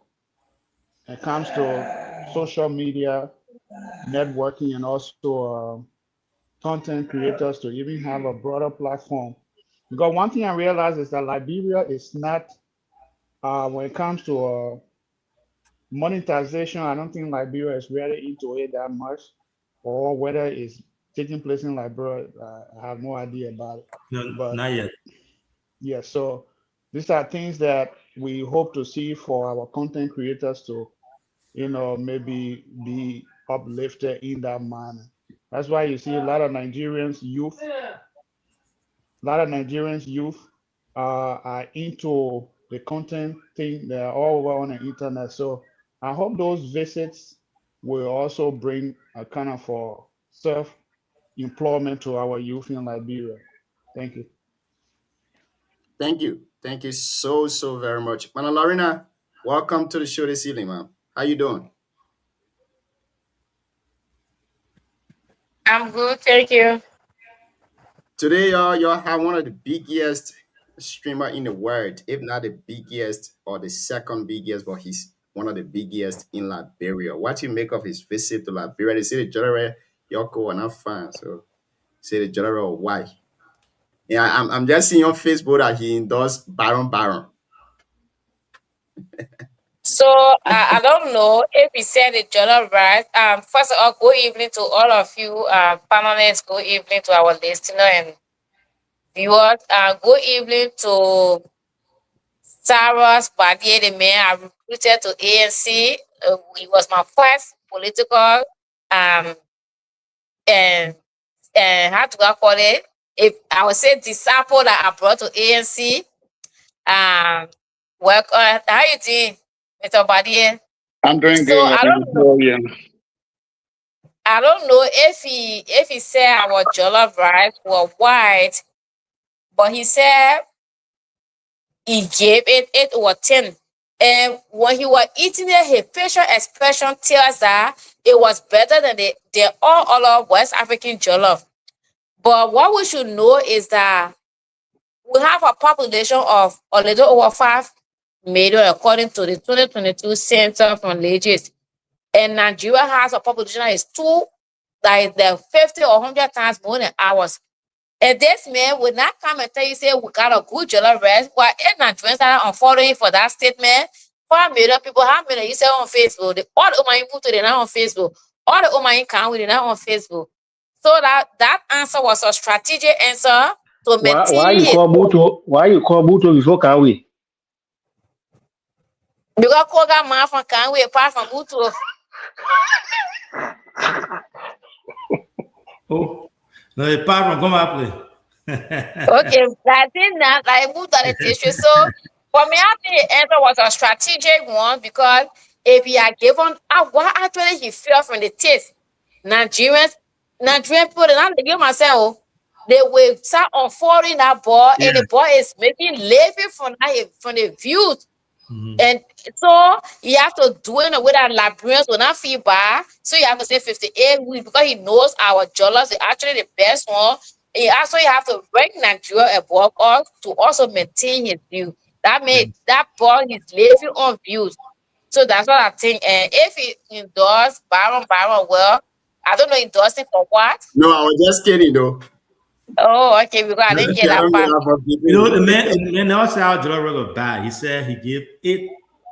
It comes to social media, networking, and also content creators to even have a broader platform. Because one thing I realized is that Liberia is not, when it comes to monetization, I don't think Liberia is really into it that much, or whether it's taking place in Liberia, I have no idea about it. No, But not yet. yeah, so these are things that we hope to see for our content creators to, maybe be uplifted in that manner. That's why you see a lot of Nigerians youth are into the content thing. They're all over on the internet. So I hope those visits will also bring a kind of self-employment to our youth in Liberia. Thank you. Thank you. Thank you so very much. Mana Lorena, welcome to the show this evening, man. How you doing? I'm good, thank you. Today, y'all have one of the biggest streamer in the world, if not the biggest or the second biggest, but he's one of the biggest in Liberia. What you make of his visit to Liberia? They say the general Yoko and I'm fine. So say the general why. Yeah, I'm just seeing on Facebook that he endorsed Baron. So I don't know if he said it Jonah right. First of all, good evening to all of you panelists. Good evening to our listener and viewers. Good evening to Cyrus Badier, the man I recruited to ANC. He was my first political and how do I call it? If I would say disciple that I brought to ANC. Welcome. How you doing, Mr. Badier? I'm doing So good. I don't know. I don't know if he said our jollof rice were white, but he said he gave it 8 or 10. And when he was eating it, his facial expression tells that it was better than the all other West African jollof. But what we should know is that we have a population of a little over 5 million according to the 2022 Center from Legis. And Nigeria has a population that is 50 or 100 times more than ours. And this man would not come and tell you, say, we got a good jollof rice. But if Nigerians are unfollowing for that statement, 5 million people, how many you say on Facebook? All the Omayin people, they're not on Facebook. All the Omayin Kanwi, they're not on Facebook. So that answer was a strategic answer to maintain. Why you call Buto before Kanwi? Because Koga man from Kanwi apart from Buto. Oh, no, apart from come up play. Okay, I think that I moved on the tissue. So for me, I think the answer was a strategic one because if he had given what actually he felt from the taste, Nigerian people, and I give myself, they will start unfolding that ball, and the ball is making living from the views. And so you have to do it in a way that Liberians will not feel bad. So you have to say 58 weeks because he knows our jollof is actually the best one. And you also have to rank Nigeria above us to also maintain his view. That made that ball is living on views. So that's what I think. And if he endorsed Baron, well, I don't know endorsing for what. No, I was just kidding though. Oh, okay, because I didn't hear that part. You know, the man also our jollof rice was bad. He said he gave 8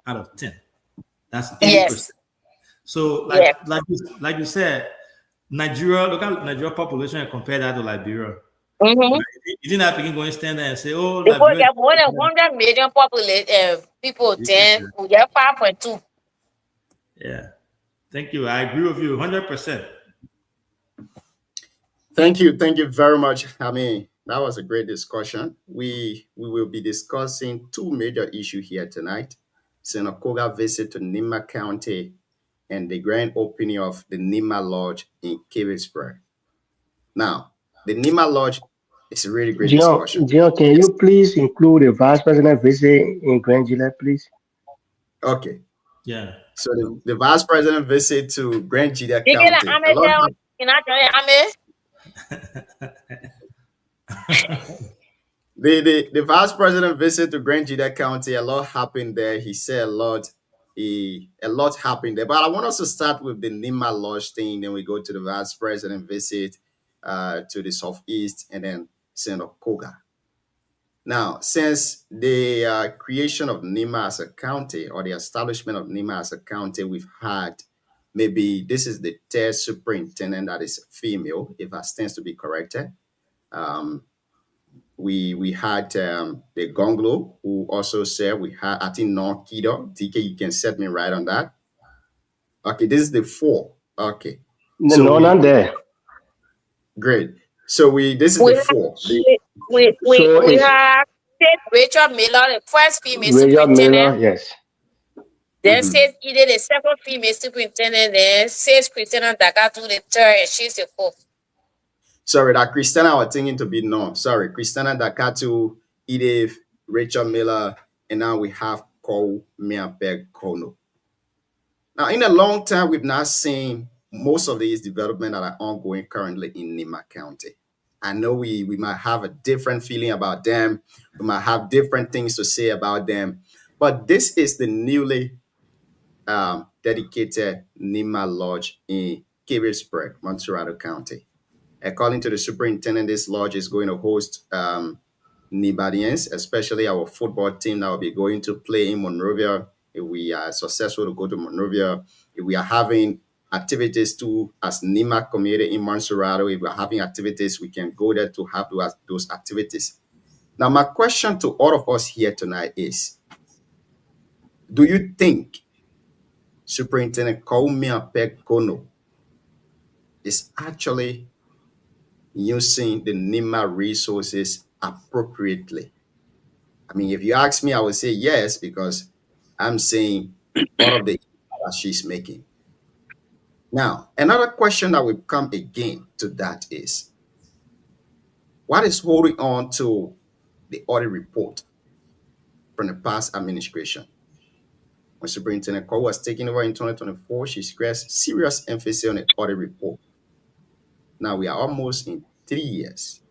out of 10. That's 80%. Yes. So like you said, Nigeria, look at Nigeria population and compare that to Liberia. Mm-hmm. You didn't have to go and stand there and say, oh, Because Liberia. there are more than 100 million people, then we get 5.2. Yeah. Thank you. I agree with you 100%. Thank you very much. I mean, that was a great discussion. We will be discussing two major issues here tonight: Senator Koga visit to Nima County and the grand opening of the Nima Lodge in Cavisburg. Now, the Nima Lodge is a really great discussion. John, can you please include the vice president visit in Grand Gillette, please? Okay. Yeah. So the vice president visit to Grand Gillette County. The vice president visit to Grand Gillette County, a lot happened there. He said a lot happened there. But I want us to start with the Nima Lodge thing. Then we go to the vice president visit to the southeast, and then Senator Koga. Now, since the creation of Nima as a county, or the establishment of Nima as a county, we've had maybe this is the third superintendent that is female, if that stands to be corrected. We had the Gonglo, who also said we had, I think, Non Kido. DK, you can set me right on that. Okay, this is the four. Okay. No, not there. Great. So this is the four. We have Rachel Miller, the first female superintendent. Miller, yes. Then says either the second female superintendent, then says Christina Dakatu the third, and she's the fourth. Sorry, that Christina I was thinking to be no. Sorry, Christina Dakatu, Edith, Rachel Miller, and now we have Kou Miapeg Kono. Now, in a long time, we've not seen most of these developments that are ongoing currently in Nima County. I know we might have a different feeling about them. We might have different things to say about them. But this is the newly dedicated Nima Lodge in Cavisburg, Montserrado County. According to the superintendent, this lodge is going to host Nibadians, especially our football team that will be going to play in Monrovia. If we are successful to go to Monrovia, if we are having activities too as Nima community in Montserrado, if we're having activities, we can go there to have those activities. Now, my question to all of us here tonight is, do you think Superintendent Kou Miapeg Kono is actually using the Nima resources appropriately? I mean, if you ask me, I would say yes, because I'm saying all of the that she's making. Now, another question that will come again to that is, what is holding on to the audit report from the past administration? When Superintendent Kou was taking over in 2024, she stressed serious emphasis on the audit report. Now we are almost in 3 years.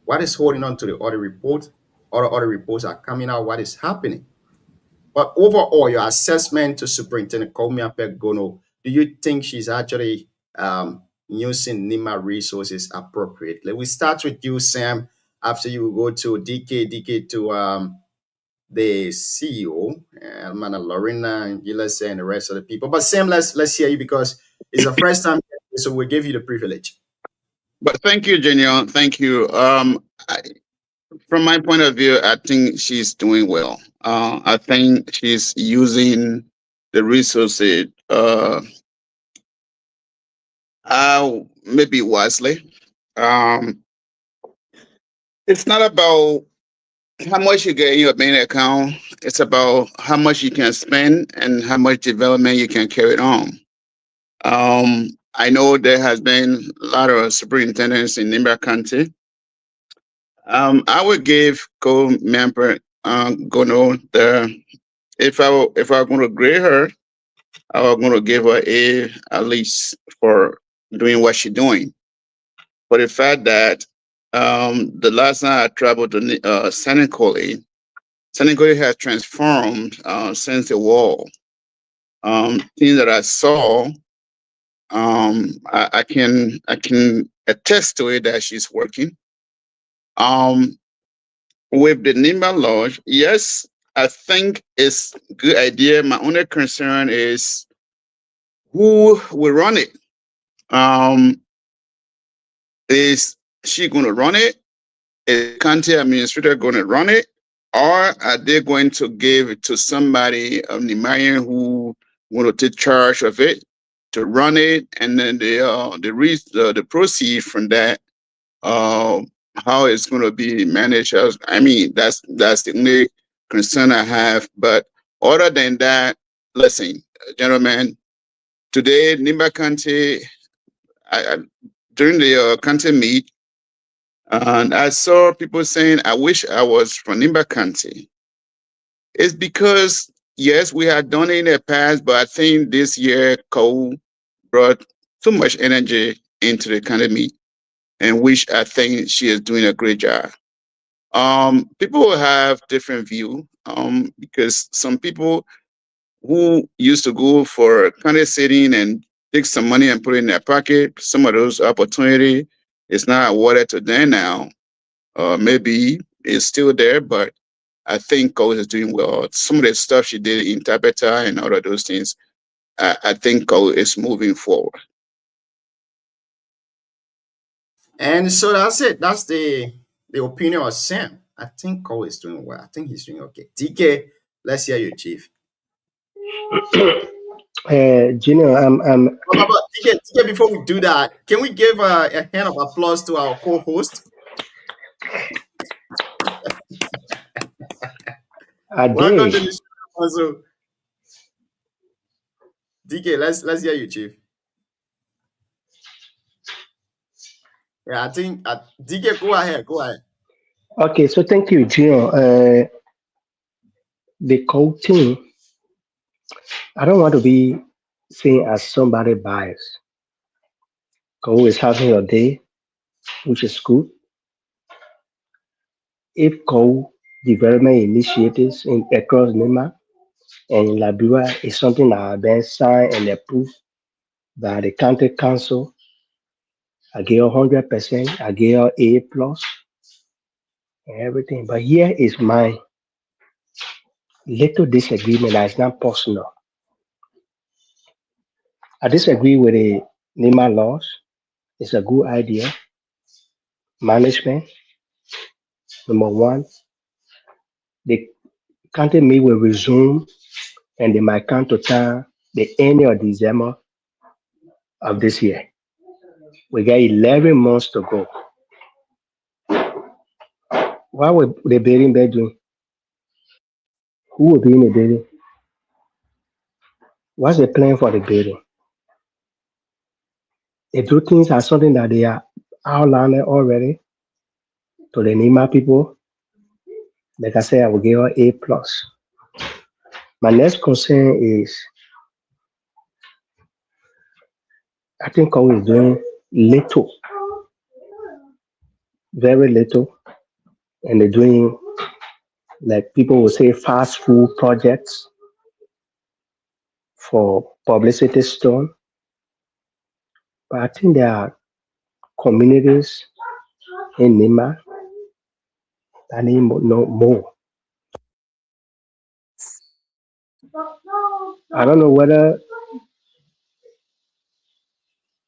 What is holding on to the audit report? Other audit reports are coming out. What is happening? But overall, your assessment to Superintendent Kou Miapeg Kono, do you think she's actually using Nima resources appropriately? We start with you, Sam. After you go to DK to the CEO, Mana Lorena and Gilles and the rest of the people. But Sam, let's hear you, because it's the first time, so we'll give you the privilege. But thank you, Genial. Thank you. From my point of view, I think she's doing well. I think she's using the resources maybe wisely. It's not about how much you get in your bank account. It's about how much you can spend and how much development you can carry on. I know there has been a lot of superintendents in Nima County. I would give Kou Miapeg Kono if I were going to grade her, I was going to give her A at least for doing what she's doing. For the fact that the last time I traveled to Senecole has transformed since the war. Things that I saw, I can attest to it that she's working. With the Nima Lodge, yes, I think it's a good idea. My only concern is who will run it. Is she going to run it? Is the county administrator going to run it? Or are they going to give it to somebody of Nemayan who want to take charge of it to run it, and then the proceeds from that, how it's going to be managed? I mean, that's the only concern I have. But other than that, listen, gentlemen, today Nimba County, during the county meet, and I saw people saying, I wish I was from Nimba County. It's because, yes, we had done it in the past, but I think this year Cole brought too much energy into the county meet, and which I think she is doing a great job. People will have different view, because some people who used to go for county sitting and take some money and put it in their pocket, some of those opportunity is not awarded to them now. Maybe it's still there, but I think Cole is doing well. Some of the stuff she did in Tabata and all of those things, I think Cole is moving forward. And so that's it. That's the opinion of Sam. I think Cole is doing well. I think he's doing okay. DK, let's hear you, Chief. Junior, I'm DK, before we do that, can we give a hand of applause to our co-host? Welcome to the show, also. DK, let's hear you, Chief. Yeah, I think DK, go ahead. Okay, so thank you, Junior. The coaching, I don't want to be seen as somebody biased. Cole is having a day, which is good. If Cole development initiatives across Nema and Liberia is something that has been signed and approved by the county council, I give 100%, I give A plus and everything. But here is my little disagreement that is not personal. I disagree with the NEMA laws. It's a good idea. Management, number one, the county meet will resume and they might come to town the end of December of this year. We got 11 months to go. What will the building be doing? Who will be in the building? What's the plan for the building? The two things are something that they are outlined already to the NEMA people. Like I said, I will give her A plus. My next concern is I think Cole is doing little, very little, and they're doing, like people will say, fast food projects for publicity stunt. But I think there are communities in Nema that need no more. I don't know whether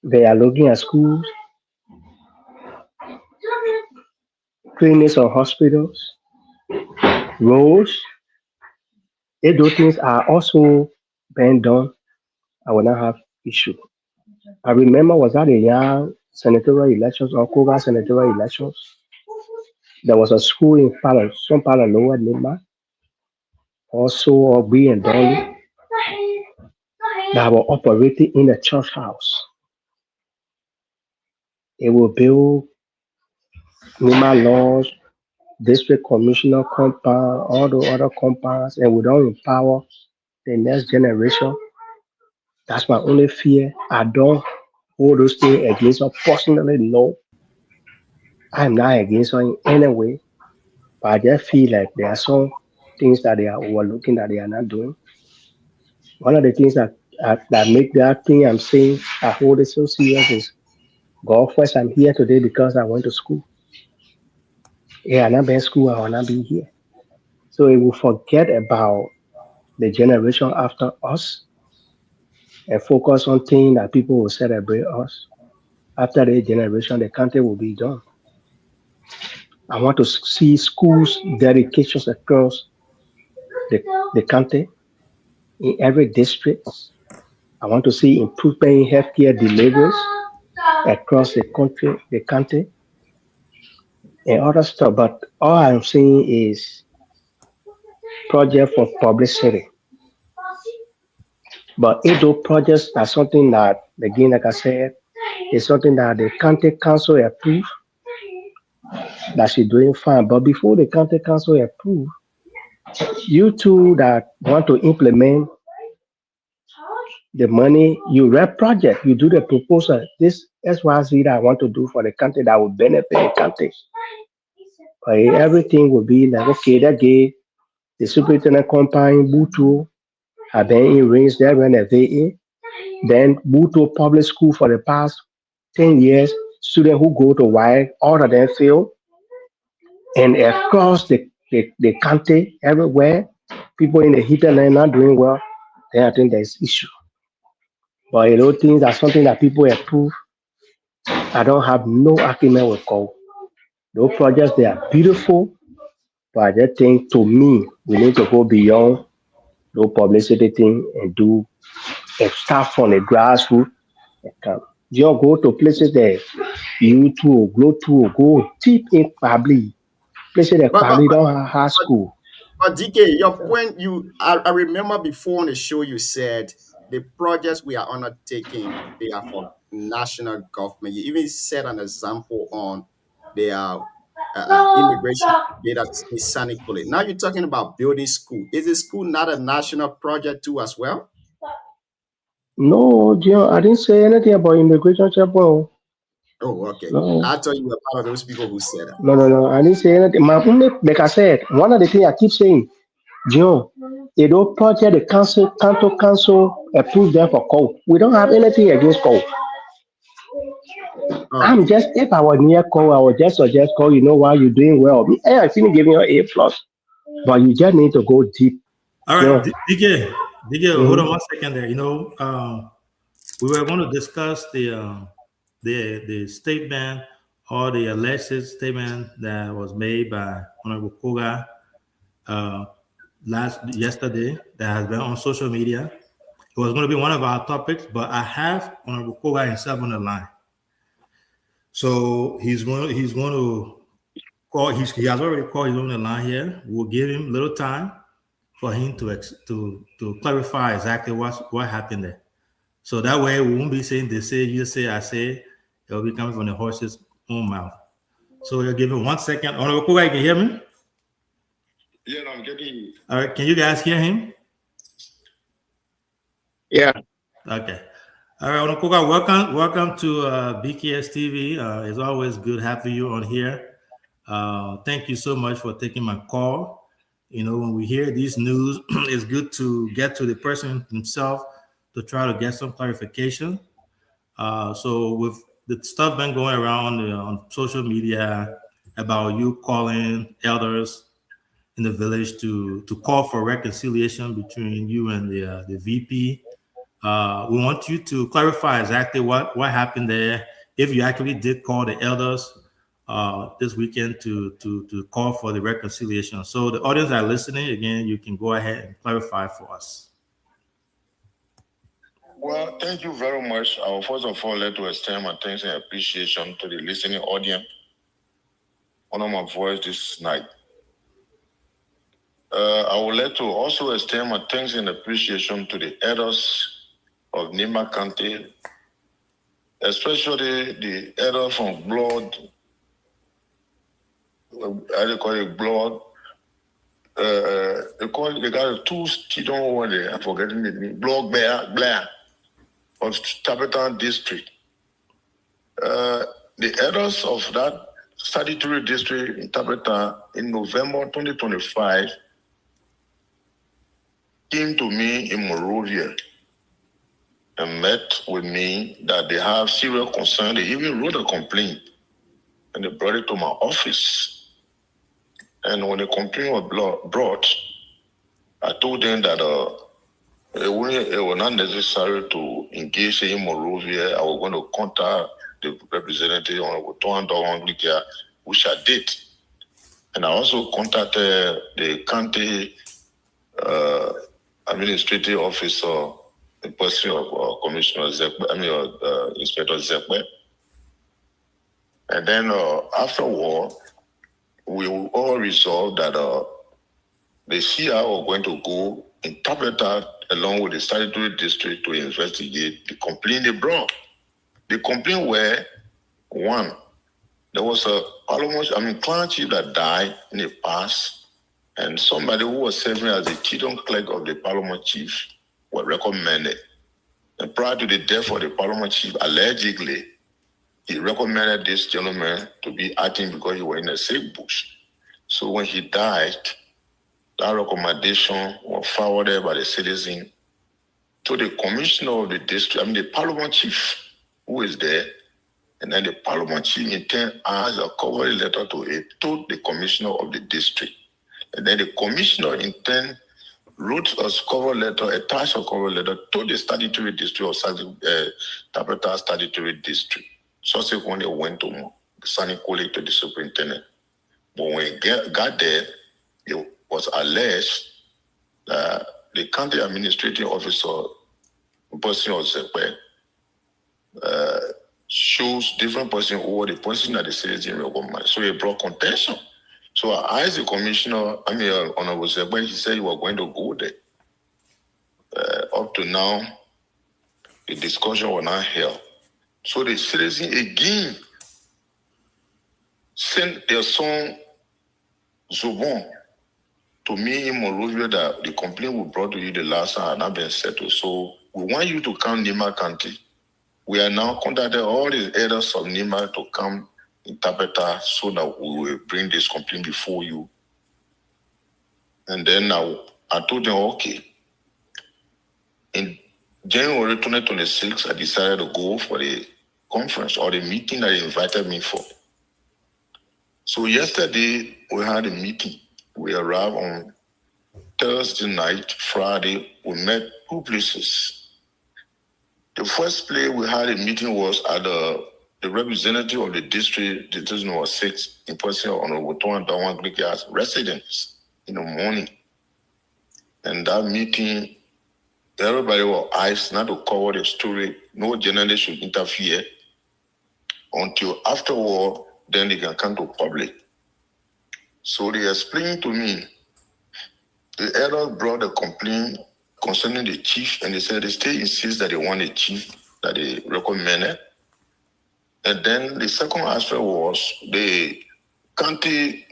they are looking at schools, clinics or hospitals, roads. If those things are also being done, I will not have issue. I remember was that a young senatorial elections or Koga senatorial elections? There was a school in some part of Lower Nema, also Obi and Dolly, that were operating in a church house. It will build Nema laws, district commissioner compound, all the other compounds, and we don't empower the next generation. That's my only fear. I don't hold those things against her personally. No, I'm not against her in any way, but I just feel like there are some things that they are overlooking that they are not doing. One of the things that make that thing I'm saying I hold it so serious is God first. I'm here today because I went to school. Yeah, I'm not been in school. I will not be here. So it will forget about the generation after us and focus on things that people will celebrate us. After the generation, the country will be done. I want to see schools dedications across the country, in every district. I want to see improvement in healthcare deliveries across the country, and other stuff. But all I'm seeing is project for publicity. But if those projects are something that, again, like I said, is something that the county council approve, that she's doing fine. But before the county council approve, you two that want to implement the money, you rep project, you do the proposal. This SYZ that I want to do for the country that will benefit the country. But everything will be like, okay, that gave the superintendent company, Butu, have been in range there when they then Butu public school for the past 10 years, students who go to WISE, all of them fail. And across the country, everywhere, people in the hinterland not doing well, then I think there's issue. But things are something that people approve. I don't have no argument with Cole. Those projects, they are beautiful, but I just think, to me, we need to go beyond the publicity thing and do and start from the grassroots. You go to places that you two go deep in probably places that probably don't have high school. But DK, your point, I remember before on the show you said the projects we are undertaking, they are for national government. You even set an example on their immigration data in Sanicole. Now you're talking about building school. Is the school not a national project too as well? No, John, I didn't say anything about immigration chapel. Oh, okay. No. I thought you were part of those people who said that. No, I didn't say anything. Like I said, one of the things I keep saying, John, they don't project the council approve them for code. We don't have anything against code. I'm just, if I was near code, I would just suggest code, you know what, you're doing well. I feel giving you an A+, but you just need to go deep. All right, DK, hold on 1 second there. We were going to discuss the statement or the alleged statement that was made by Honorable Koga yesterday that has been on social media. It was going to be one of our topics, but I have Honorable Koga himself on the line. So he's going to call. He has already called. He's on the line here. We'll give him a little time for him to clarify exactly what happened there. So that way we won't be saying they say, you say, I say. It will be coming from the horse's own mouth. So we'll give him 1 second. Honorable Koga, you can hear me? Yeah, I'm getting you. All right, can you guys hear him? Yeah. Okay. All right, Honorable Koga, welcome to BKS TV. It's always good having you on here. Thank you so much for taking my call. When we hear these news, it's good to get to the person himself to try to get some clarification. So with the stuff been going around on social media about you calling elders in the village to call for reconciliation between you and the VP. We want you to clarify exactly what happened there. If you actually did call the elders this weekend to call for the reconciliation. So the audience that are listening, again, you can go ahead and clarify for us. Well, thank you very much. I will first of all like to extend my thanks and appreciation to the listening audience. Honor my voice this night. I would like to also extend my thanks and appreciation to the elders of Nima County, especially the elder from Blood. I call it Blood. They got two children over there. I'm forgetting the name. Blood Blair of Tapetan district. The elders of that statutory district in Tapetan in November 2025 came to me in Monrovia and met with me that they have serious concern. They even wrote a complaint and they brought it to my office. And when the complaint was brought, I told them that it was not necessary to engage in Monrovia. I was going to contact the representative on Toronto, which I did. And I also contacted the county administrative officer, the person of Commissioner Zekwe, Inspector Zekwe. And then afterward, we all resolved that the CI were going to go interpret that along with the statutory district to investigate the complaint they brought. The complaint were, one, there was a clan chief that died in the past, and somebody who was serving as the Chidon clerk of the Parliament chief was recommended. And prior to the death of the Parliament chief, allegedly, he recommended this gentleman to be acting because he was in a safe bush. So when he died, that recommendation was forwarded by the citizen to the commissioner of the district, the Parliament chief, who is there. And then the Parliament chief in turn asked a cover letter to the commissioner of the district. And then the commissioner in turn wrote a cover letter, attached a cover letter to the statutory district or Tapeta statutory district. Subsequently, went to Sunny College to the superintendent. But when we got there, it was alleged that the county administrative officer, person of Zekwe, shows different person over the person that the citizen recommend. So it brought contention. So I asked the commissioner, Honorable Zekwe, he said he was going to go there. Up to now, the discussion was not held. So the citizen again sent their son Zobon to me in Monrovia that the complaint we brought to you the last time had not been settled. So we want you to come Nima County. We are now contacting all the elders of Nima to come interpret so that we will bring this complaint before you. And then I told them, okay. In January 2026, I decided to go for the conference or the meeting that they invited me for. So yesterday, we had a meeting. We arrived on Thursday night, Friday. We met two places. The first place we had a meeting was at the representative of the district, the district number 6, in person of Honorable Toan Dawan Grikia's residence in the morning. And that meeting, everybody was asked not to cover the story. No journalist should interfere until afterward, then they can come to public. So they explained to me, the elders brought a complaint concerning the chief, and they said they still insist that they want a chief that they recommended. And then the second aspect was the county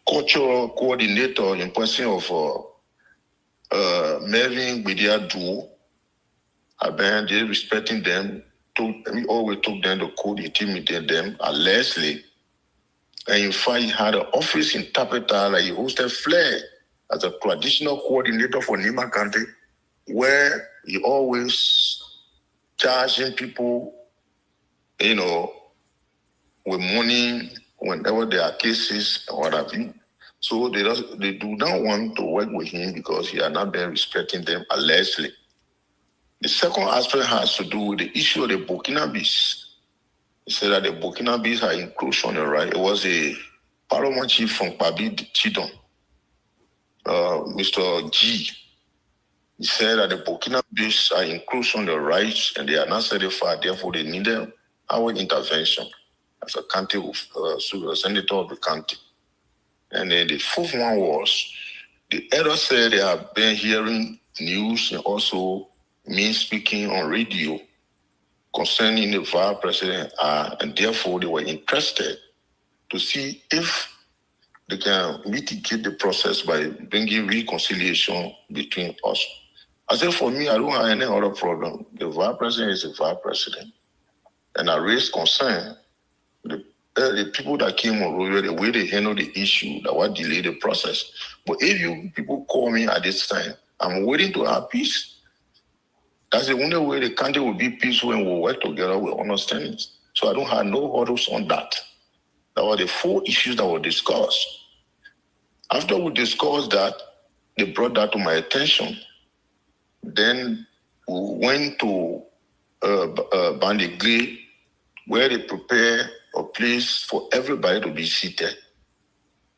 cultural coordinator in person of Mervyn Bidia Duo. They respecting them. We always took them to court, intimidated them, allegedly. And in fact, he had an office in Tapeta, like he hosted Flair as a traditional coordinator for Nima County, where he always charging people, with money whenever there are cases or what have you. So they do not want to work with him because he had not been respecting them allegedly. The second aspect has to do with the issue of the Burkinabes. He said that the Burkinabes are encroached on the right. It was a Parliament chief from Pabi Chidon, Mr. G. He said that the Burkinabes are encroached on the rights and they are not certified, therefore they needed our intervention as a county senator of the county. And then the fourth one was, the elder said they have been hearing news and also me speaking on radio concerning the vice president, and therefore they were interested to see if they can mitigate the process by bringing reconciliation between us. I said, for me, I don't have any other problem. The vice president is the vice president. And I raised concern. The people that came on road, the way they handle the issue, that would delay the process. But if you people call me at this time, I'm waiting to have peace. That's the only way the country will be peaceful and we'll work together with understanding. So I don't have no hurdles on that. That were the 4 issues that were discussed. After we discussed that, they brought that to my attention. Then we went to Bandigli, where they prepare a place for everybody to be seated.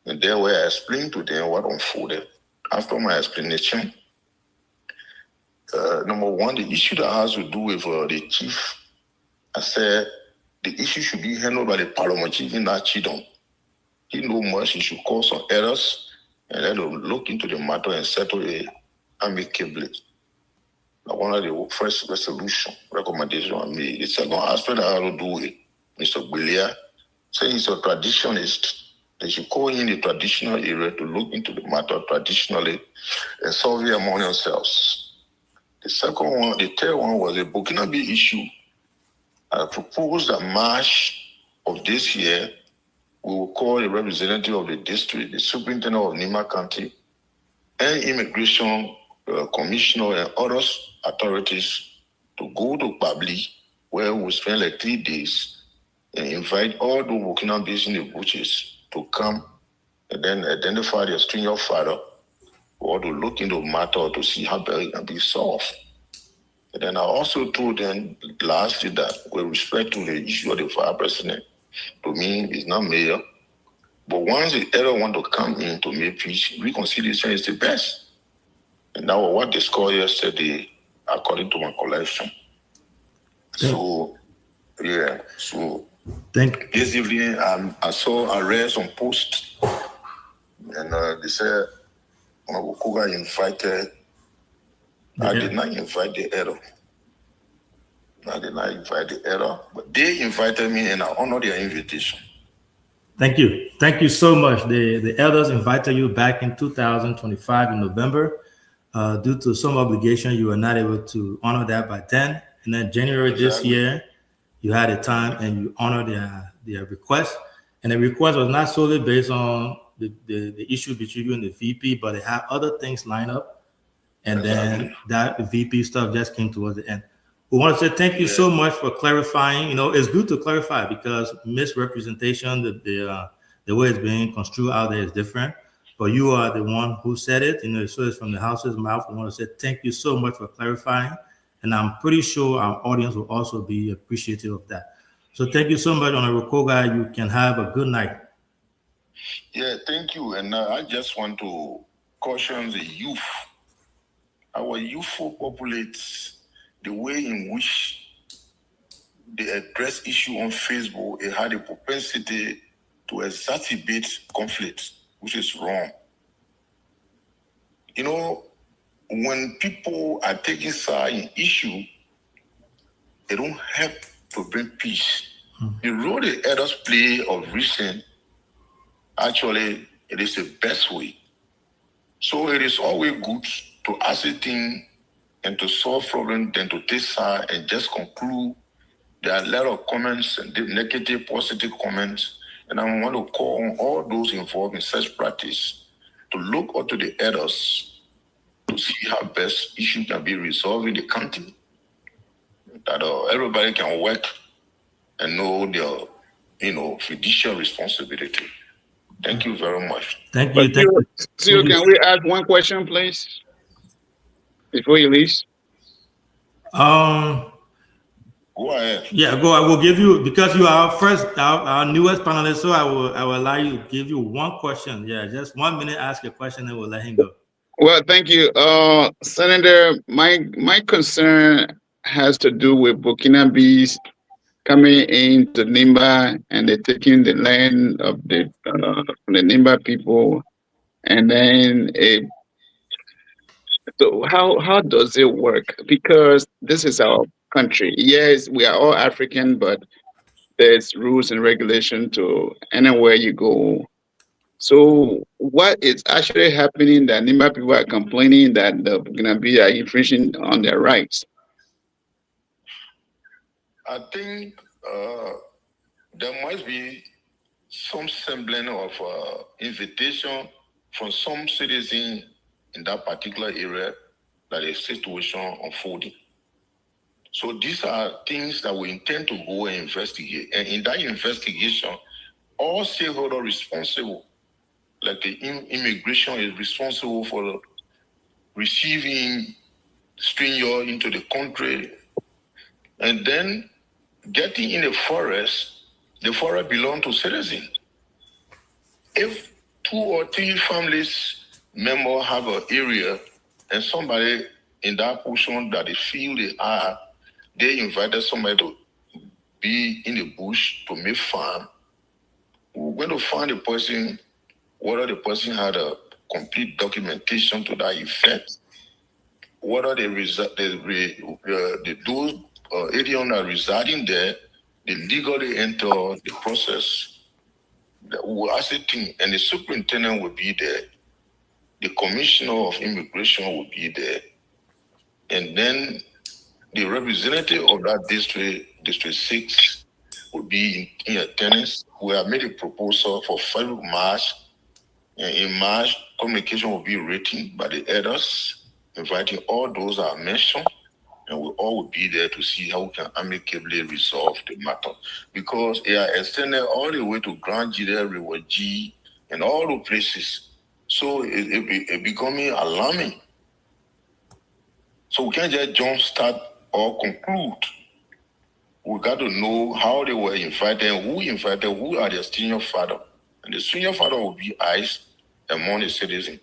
And there where I explained to them what unfolded. After my explanation, number one, the issue that has to do with the chief, I said the issue should be handled by the Parliament chief in that Chidon. He knows much, he should call some errors and let them look into the matter and settle it amicably. Now, one of the first recommendation I made. The second aspect I have to do with Mr. Gbelia, saying he's a traditionalist. They should call in the traditional area to look into the matter traditionally and solve it among themselves. The second one, the third one was a Burkinabe issue. I proposed that March of this year, we will call a representative of the district, the superintendent of Nima County, and immigration commissioner and other authorities to go to Babli, where we'll spend like 3 days and invite all the Burkinabes in the bushes to come and then identify their stranger father or to look into the matter to see how it can be solved. And then I also told them lastly that with respect to the issue of the fire president, to me, it's not mayor. But once the elder want to come in to make peace, reconciliation is the best. And that was what they scored yesterday, according to my collection. So, yeah, so this evening I read some posts, and they said Mabukuga invited. I did not invite the elder. I did not invite the elder, but they invited me, and I honored their invitation. Thank you. Thank you so much. The elders invited you back in 2025 in November. Due to some obligation, you were not able to honor that by then. And then January this year, you had a time and you honored their request. And the request was not solely based on the issue between you and the VP, but it had other things lined up. And then that the VP stuff just came towards the end. We want to say thank you so much for clarifying. You know, it's good to clarify because misrepresentation, the way it's being construed out there is different. But you are the one who said it. You know, so it's from the house's mouth. We want to say thank you so much for clarifying. And I'm pretty sure our audience will also be appreciative of that. So thank you so much, Honorable Koga. You can have a good night. Yeah, thank you. And I just want to caution the youth. Our youthful populates, the way in which they address issue on Facebook, it had a propensity to exacerbate conflict, which is wrong. You know, when people are taking side in issue, they don't help to bring peace. The role the elders play of recent, actually, it is the best way. So it is always good to ascertain and to solve problems than to take side and just conclude. There are a lot of comments and negative, positive comments, and I want to call on all those involved in such practice to look up to the elders to see how best issues can be resolved in the country. That everybody can work and know their, fiduciary responsibility. Thank you very much. Thank you. So can we ask one question, please, before you leave? Go ahead. Yeah, go. I will give you, because you are our newest panelist, so I will allow you to give you one question. Yeah, just 1 minute, ask a question, and we'll let him go. Well, thank you, Senator. My concern has to do with Burkinabes coming into Nimba and they're taking the land of the Nimba people, and then so how does it work? Because this is our country. Yes, we are all African, but there's rules and regulation to anywhere you go. So what is actually happening that Nimba people are complaining that the Burkinabes are infringing on their rights? I think there must be some semblance of invitation from some citizen in that particular area that a situation unfolding. So these are things that we intend to go and investigate. And in that investigation, all stakeholders responsible, like the immigration is responsible for receiving stranger into the country, and then getting in the forest belongs to citizens. If 2 or 3 families members have an area and somebody in that portion that they feel they are, they invited somebody to be in the bush to make farm, we're going to find the person, whether the person had a complete documentation to that effect, whether those aliens are residing there, they legally enter the process. We're asking, and the superintendent will be there, the commissioner of immigration will be there, and then the representative of that District 6, will be in attendance. We have made a proposal for February, March, and in March, communication will be written by the elders, inviting all those that are mentioned, and we all will be there to see how we can amicably resolve the matter. Because they are extended all the way to Grand Jide, River G, and all the places. So it's becoming alarming. So we can't just jumpstart or conclude. We got to know how they were invited, who are their senior father. And the senior father will be ICE among the citizens.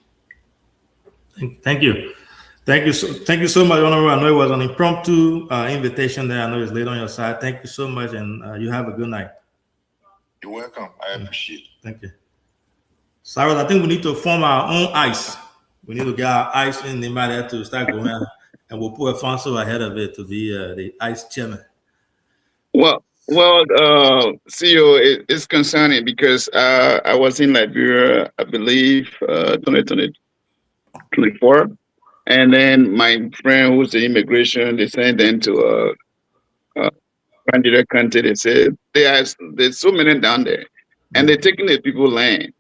Thank you. Thank you so much, Honorable. I know it was an impromptu invitation there. I know it's late on your side. Thank you so much, and you have a good night. You're welcome. I appreciate it. Thank you. Cyrus, I think we need to form our own ICE. We need to get our ICE in there to start going, and we'll put Alfonso ahead of it to be the ICE chairman. Well, CEO, it's concerning because I was in Liberia, I believe, 2024. And then my friend who's the immigration, they sent them to a candidate country. They said there's so many down there, and they're taking the people's land.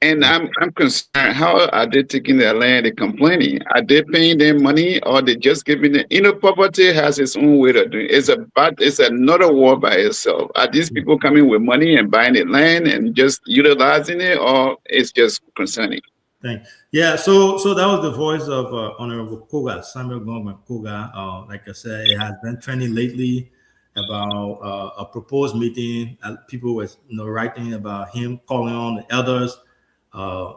And I'm concerned. How are they taking their land? They're complaining. Are they paying them money, or they just giving it? Property has its own way to do it. It's another war by itself. Are these people coming with money and buying the land and just utilizing it, or it's just concerning? Yeah, so that was the voice of Honorable Koga, Samuel Gongman Koga. Like I said, it has been trending lately about a proposed meeting. People were writing about him calling on the elders,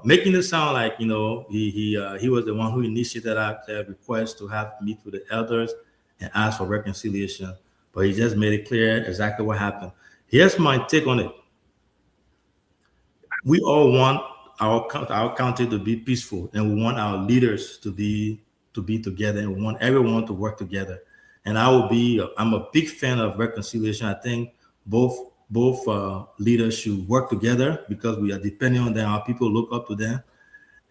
making it sound like he was the one who initiated that request to have meet with the elders and ask for reconciliation. But he just made it clear exactly what happened. Here's my take on it. We all want our country to be peaceful, and we want our leaders to be together, and we want everyone to work together. And I'm a big fan of reconciliation. I think both leaders should work together because we are depending on them. Our people look up to them,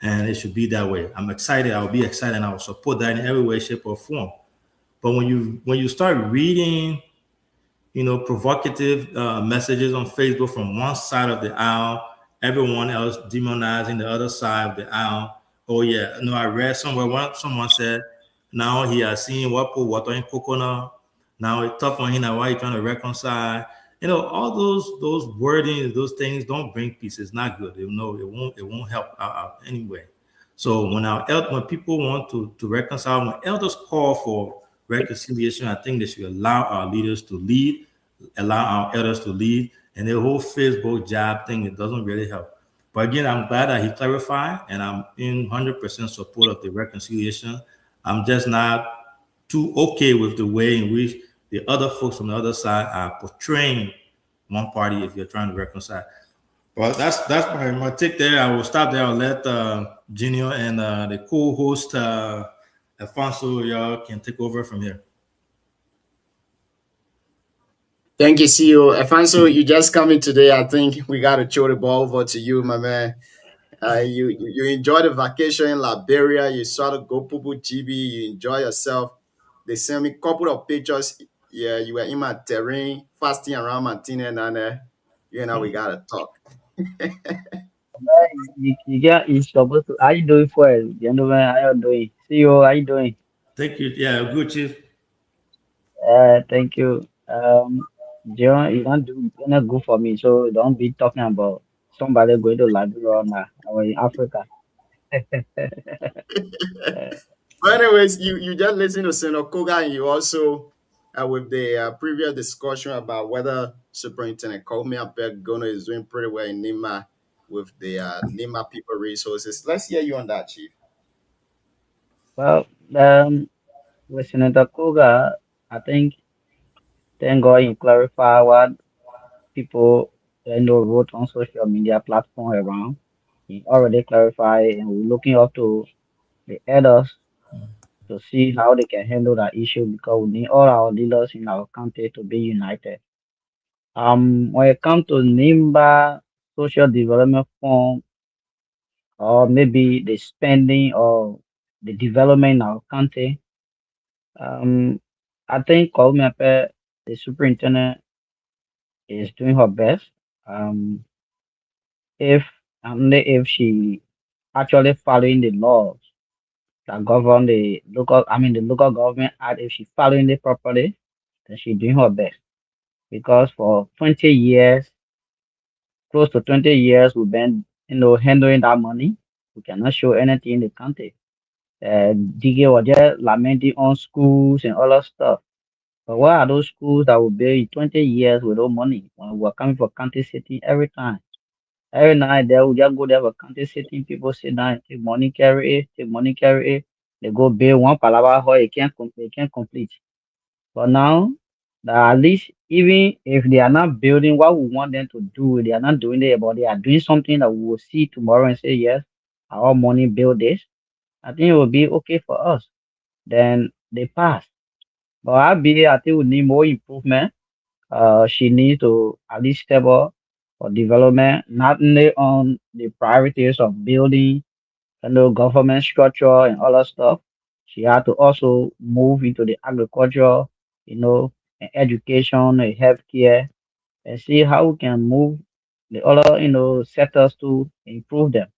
and it should be that way. I'm excited. I'll be excited, and I will support that in every way, shape, or form. But when you start reading, provocative messages on Facebook from one side of the aisle, everyone else demonizing the other side of the aisle. Oh yeah, I read somewhere someone said, now he has seen what put water in coconut. Now it's tough on him. Now why he trying to reconcile? All those wordings, those things don't bring peace. It's not good. It won't help out anyway. So when people want to reconcile, when elders call for reconciliation, I think they should allow our leaders to lead, allow our elders to lead. And the whole Facebook job thing, it doesn't really help. But again, I'm glad that he clarified, and I'm in 100% support of the reconciliation. I'm just not too okay with the way in which the other folks from the other side are portraying one party if you're trying to reconcile. Well, that's my take there. I will stop there. I'll let Junior and the co-host Alfonso, y'all can take over from here. Thank you, CEO. Alfonso, you just coming today. I think we got to throw the ball over to you, my man. You enjoyed the vacation in Liberia. You saw the Go Pupu GB. You enjoy yourself. They sent me a couple of pictures. Yeah, you were in my terrain, fasting around Martina, and we got to talk. You're supposed to. How you doing for it? Gentlemen, how you doing? CEO, how you doing? Thank you. Yeah, good, Chief. Thank you. John, you're not good for me, so don't be talking about somebody going to Liberia now or in Africa. But anyways, you just listen to Senator Koga, and you also with the previous discussion about whether Superintendent Komi Gono is doing pretty well in Nima with the Nima people resources. Let's hear you on that, Chief. Well, with Senator Koga, I think thank God he clarified what people wrote on social media platform around. He already clarified, and we're looking up to the elders to see how they can handle that issue because we need all our leaders in our country to be united. When it comes to NIMBA social development fund or maybe the spending or the development in our country, I think Koumiape, the superintendent, is doing her best. Um, if only if she actually following the laws that govern the local government act, if she following it properly, then she doing her best. Because for 20 years, close to 20 years, we've been, handling that money. We cannot show anything in the country. DG was just lamenting on schools and all that stuff. But what are those schools that will be 20 years without money when we're coming for county sitting every time? Every night they will just go there for county sitting, people sit down, take money, carry it, take money, carry it. They go build one palava hall, they can't complete. But now, that at least even if they are not building what we want them to do, they are not doing it, but they are doing something that we will see tomorrow and say, yes, our money build this. I think it will be okay for us. Then they pass. But I think we need more improvement. She needs to at least step up for development, not only on the priorities of building, government structure and all that stuff. She had to also move into the agriculture, and education, and healthcare, and see how we can move the other, sectors to improve them.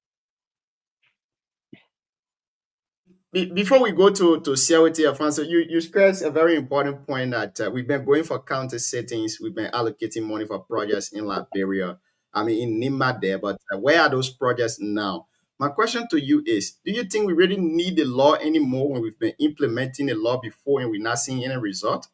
Before we go to CLT, Alfonso, you stress a very important point that we've been going for county settings, we've been allocating money for projects in Liberia, in Nima there, but where are those projects now? My question to you is, do you think we really need the law anymore when we've been implementing the law before and we're not seeing any result?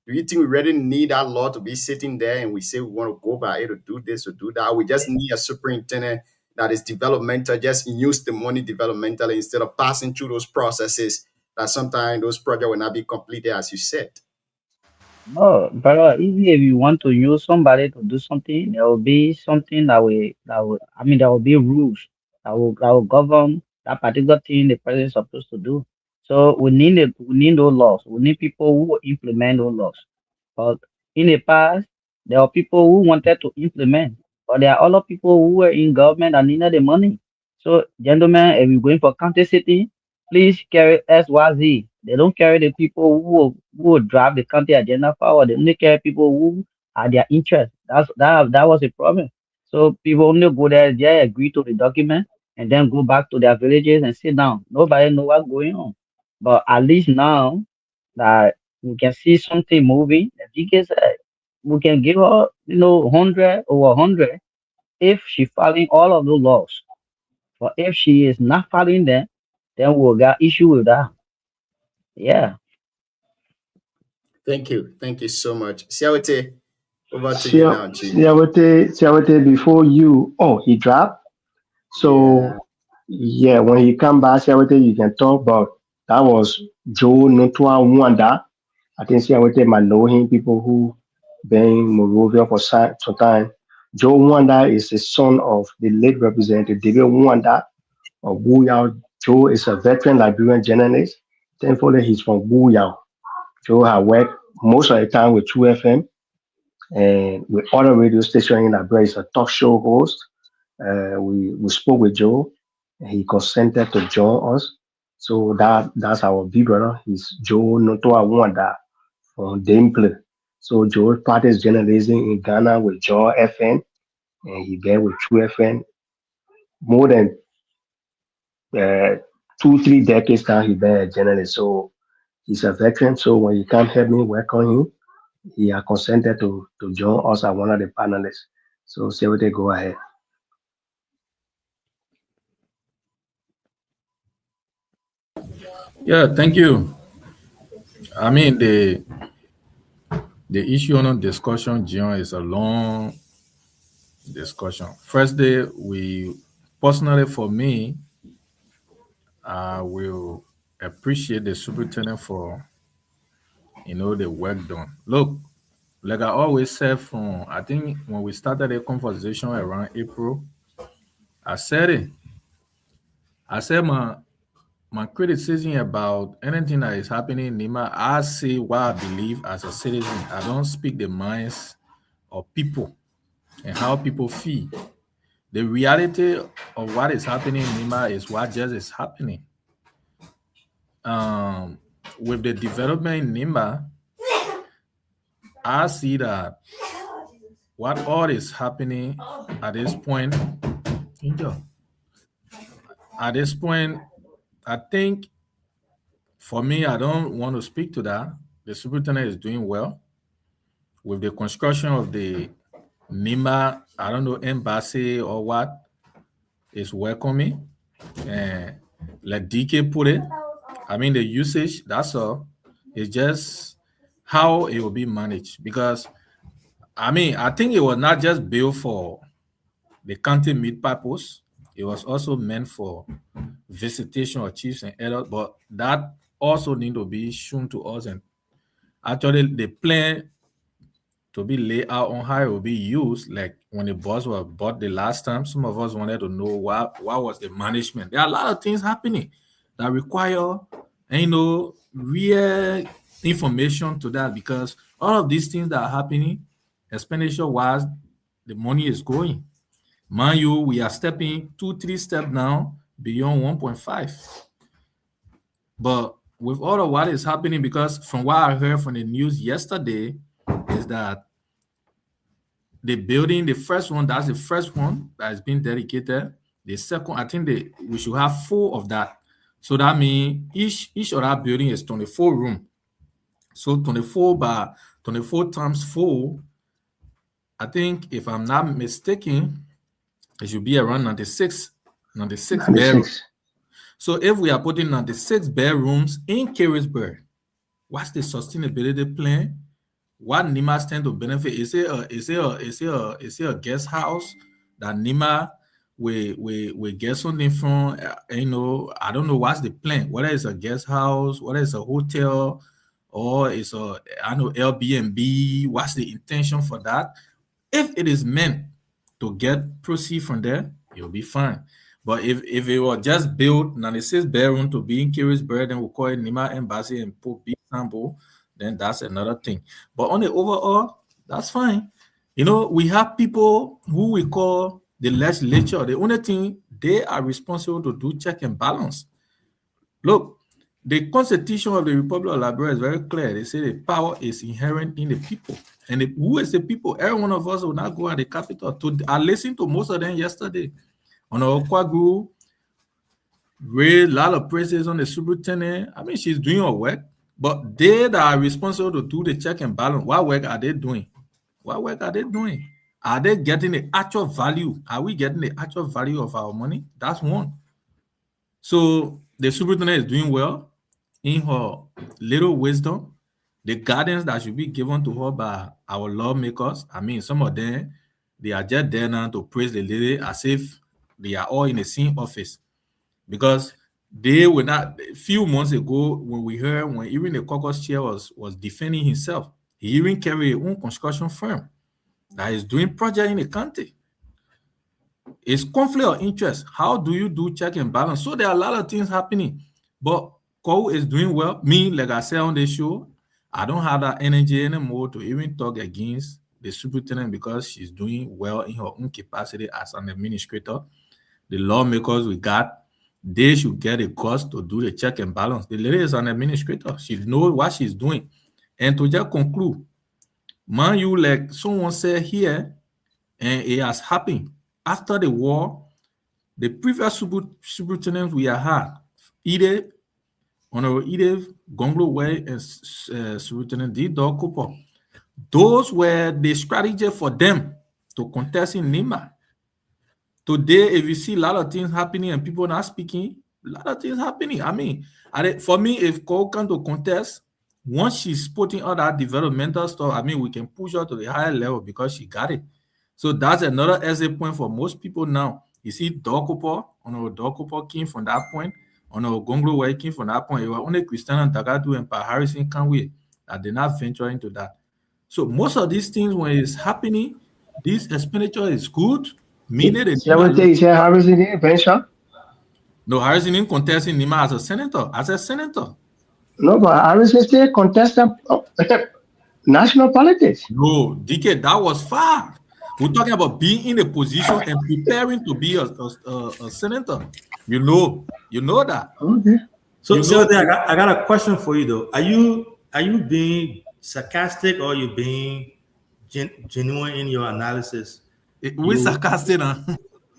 Do you think we really need that law to be sitting there and we say we want to go by it to do this or do that? We just need a superintendent that is developmental, just use the money developmentally instead of passing through those processes that sometimes those projects will not be completed as you said. No, but even if you want to use somebody to do something, there will be something there will be rules that will govern that particular thing the president is supposed to do. So we need those laws. We need people who will implement those laws. But in the past, there are people who wanted to implement, but there are other people who were in government that needed the money. So, gentlemen, if you're going for county city, please carry SYZ. They don't carry the people who will drive the country agenda forward. They only carry people who are their interest. That was a problem. So people only go there, they agree to the document, and then go back to their villages and sit down. Nobody know what's going on. But at least now that we can see something moving, we can give her, 100 over 100 if she following all of those laws. But if she is not following them, then we'll got issue with that. Yeah. Thank you so much. Siawete, over to you now, Chief. Siawete, before you, he dropped. So yeah, when he come back, Siawete, you can talk about that was Joe Notwa Wanda. I think Siawete might know him, people who been in Monrovia for some time. Joe Wanda is the son of the late Representative David Wanda of Buyao. Joe is a veteran Liberian journalist. Thankfully, he's from Buyao. Joe has worked most of the time with True FM and with other radio stations in Liberia. He's a talk show host. We spoke with Joe, and he consented to join us. So that's our big brother. He's Joe Notoa Wanda from Dimple. So Joe practiced journalism in Ghana with Joe FM, and he began with True FM. More than 2-3 decades now, he been a journalist. So he's a veteran. So when he can't help me welcome him, he has consented to join us as one of the panelists. So say what they go ahead. Yeah, thank you. I mean, the issue on discussion, John, is a long discussion. First day, we personally, for me, I will appreciate the superintendent for the work done. Look, like I always said from I think when we started the conversation around April, I said it. I said my criticism about anything that is happening in Nima, I say what I believe as a citizen. I don't speak the minds of people and how people feel. The reality of what is happening in Nima is what just is happening. With the development in Nima, I see that what all is happening at this point, I think for me, I don't want to speak to that. The superintendent is doing well with the construction of the Nima, I don't know, embassy or what, is welcoming. And like DK put it, I mean, the usage, that's all. It's just how it will be managed. Because, I mean, I think it was not just built for the county meet purpose. It was also meant for visitation of chiefs and elders, but that also need to be shown to us. And actually, the plan to be laid out on how it will be used, like when the bus was bought the last time, some of us wanted to know what was the management. There are a lot of things happening that require, real information to that, because all of these things that are happening, expenditure-wise, the money is going. Mind you, we are stepping 2-3 steps now beyond 1.5. But with all of what is happening, because from what I heard from the news yesterday, is that the building, the first one, that's the first one that has been dedicated. The second, I think we should have 4 of that. So that means each of that building is 24 rooms. So 24 times 4, I think, if I'm not mistaken, it should be around 96 bedrooms. So if we are putting 96 bedrooms in Carisburg, what's the sustainability plan? What Nima stand to benefit? Is it a guest house that Nima we get something from? I don't know what's the plan. Whether it's a guest house, whether it's a hotel, or it's Airbnb. What's the intention for that? If it is meant to get proceed from there, it'll be fine. But if it was just built 96 bedroom to be in Carisburg, then we'll call it Nima Embassy and put big sample, then that's another thing. But on the overall, that's fine. We have people who we call the legislature. The only thing, they are responsible to do check and balance. Look, the Constitution of the Republic of Liberia is very clear. They say the power is inherent in the people. And who is the people? Every one of us will not go at the capital. I listened to most of them yesterday. On Okwagu, raised a lot of praises on the superintendent. I mean, she's doing her work, but they that are responsible to do the check and balance, what work are they doing? What work are they doing? Are they getting the actual value? Are we getting the actual value of our money? That's one. So the superintendent is doing well in her little wisdom. The guidance that should be given to her by our lawmakers, I mean, some of them, they are just there now to praise the lady as if they are all in the same office. Because they were not, a few months ago, when even the caucus chair was defending himself, he even carried his own construction firm that is doing project in the county. It's conflict of interest. How do you do check and balance? So there are a lot of things happening. But Kou is doing well. Me, like I said on the show, I don't have that energy anymore to even talk against the superintendent because she's doing well in her own capacity as an administrator. The lawmakers we got, they should get a cost to do the check and balance. The lady is an administrator. She knows what she's doing. And to just conclude, man, you like someone said here, and it has happened. After the war, the previous superintendents we had, Edith, Honorable Edith, Gonglo Way, and Superintendent D. Dog Cooper, those were the strategy for them to contest in Nima. Today, if you see a lot of things happening and people not speaking, a lot of things happening. I mean, for me, if Cole come to contest, once she's putting all that developmental stuff, I mean, we can push her to the higher level because she got it. So that's another exit point for most people now. You see, Dokupo, on our Dokupo came from that point, on our Gonglo way came from that point. It was only Christiana Dagadu and Pa Harrison Canway that did not venture into that. So most of these things, when it's happening, this expenditure is good. Meaning is Harrison didn't venture? No, Harrison didn't contest in Nima as a senator. No, but Harrison still contested national politics. No, DK, that was far. We're talking about being in a position and preparing to be a senator. You know that. Okay. So, I got a question for you though. Are you being sarcastic or are you being genuine in your analysis? We sarcastic, huh?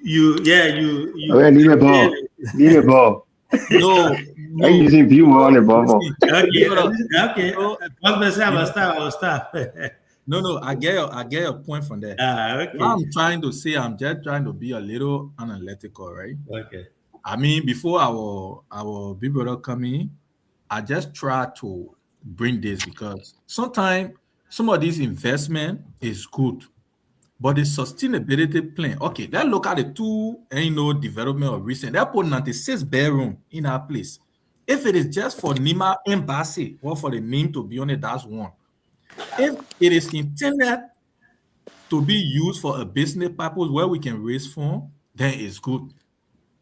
You. Leave the ball. No. I'm using view on the ball. Okay. I'll stop. No, I get your point from there. Okay. What I'm trying to say, I'm just trying to be a little analytical, right? Okay. I mean, before our big brother come in, I just try to bring this because sometimes some of this investment is good, but the sustainability plan. Okay, let's look at the two, development of recent. They put 96 bedroom in our place. If it is just for Nima Embassy or for the name to be on it, that's one. If it is intended to be used for a business purpose where we can raise funds, then it's good.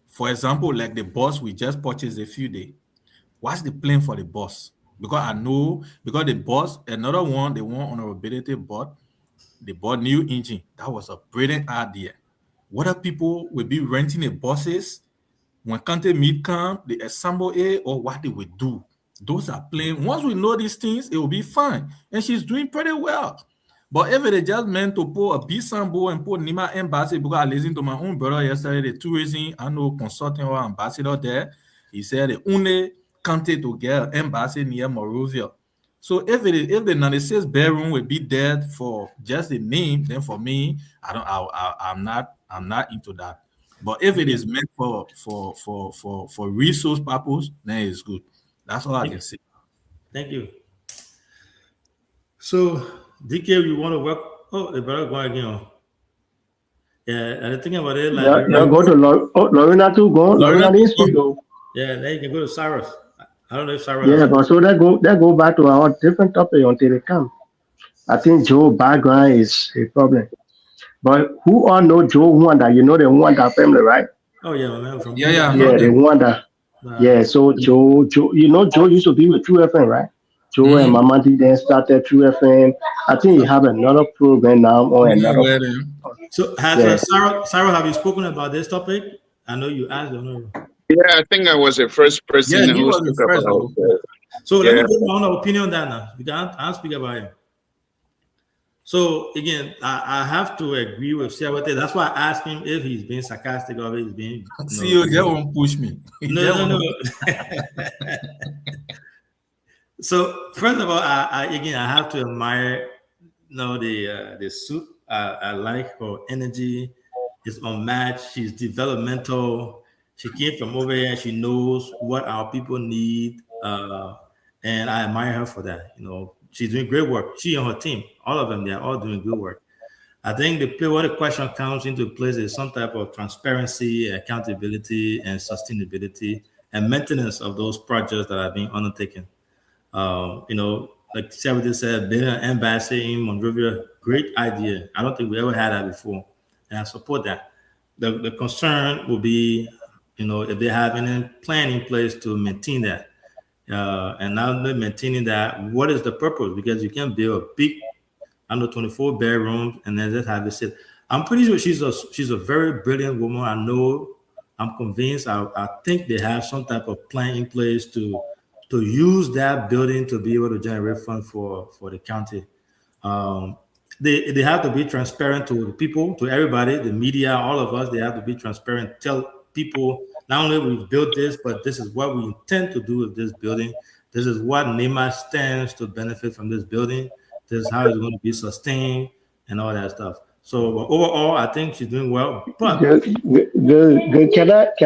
For example, like the bus we just purchased a few days. What's the plan for the bus? Because the bus, another one, the one honorability bought, they bought new engine. That was a brilliant idea. Whether people will be renting the buses when Kante Meet come, they assemble it, or what they will do. Those are plain. Once we know these things, it will be fine. And she's doing pretty well. But if it is just meant to put a big sample and put Nima Embassy, because I listened to my own brother yesterday, the tourism, I know consulting or ambassador there, he said the only country to get an embassy near Monrovia. So if the 96 bedroom will be there for just the name, then for me, I'm not into that. But if it is meant for resource purpose, then it's good. That's all I can say. Thank you. So, DK, you want to work? Oh, the brother going again. Yeah, and the thing about it, like go to Lorena too. Go Lorena needs to go. Yeah, then you can go to Cyrus. I don't know if Cyrus. Yeah, but so that go back to our different topic until they come. I think Joe background is a problem. But who all know Joe Wanda? You know the Wanda family, right? Oh yeah, man. From the Wanda. Yeah, so Joe, Joe used to be with True FM, right? Joe and Mama D then started True FM. I think he have another program now or another. So Cyrus, have you spoken about this topic? I know you asked. Yeah, I think I was the first person who spoke about it. So let me give my own opinion on that now. I'll speak about it. So again, I have to agree with Siawate. That's why I asked him if he's being sarcastic or if he's being. See, you won't push me. No. So first of all, I have to admire, the suit. I like her energy. It's unmatched. She's developmental. She came from over here. She knows what our people need, and I admire her for that. She's doing great work. She and her team, all of them, they are all doing good work. I think where the question comes into place is some type of transparency, accountability, and sustainability, and maintenance of those projects that are being undertaken. Like Siawate said, being an embassy in Monrovia, great idea. I don't think we ever had that before, and I support that. The concern will be, if they have any plan in place to maintain that. And now they're maintaining that. What is the purpose? Because you can build a big, 24 bedrooms and then just have it sit. I'm pretty sure she's a very brilliant woman. I'm convinced. I think they have some type of plan in place to use that building to be able to generate funds for the county. They have to be transparent to the people, to everybody, the media, all of us. They have to be transparent. Tell people, not only we've built this, but this is what we intend to do with this building. This is what NEMA stands to benefit from this building. This is how it's going to be sustained and all that stuff. So overall, I think she's doing well. But Can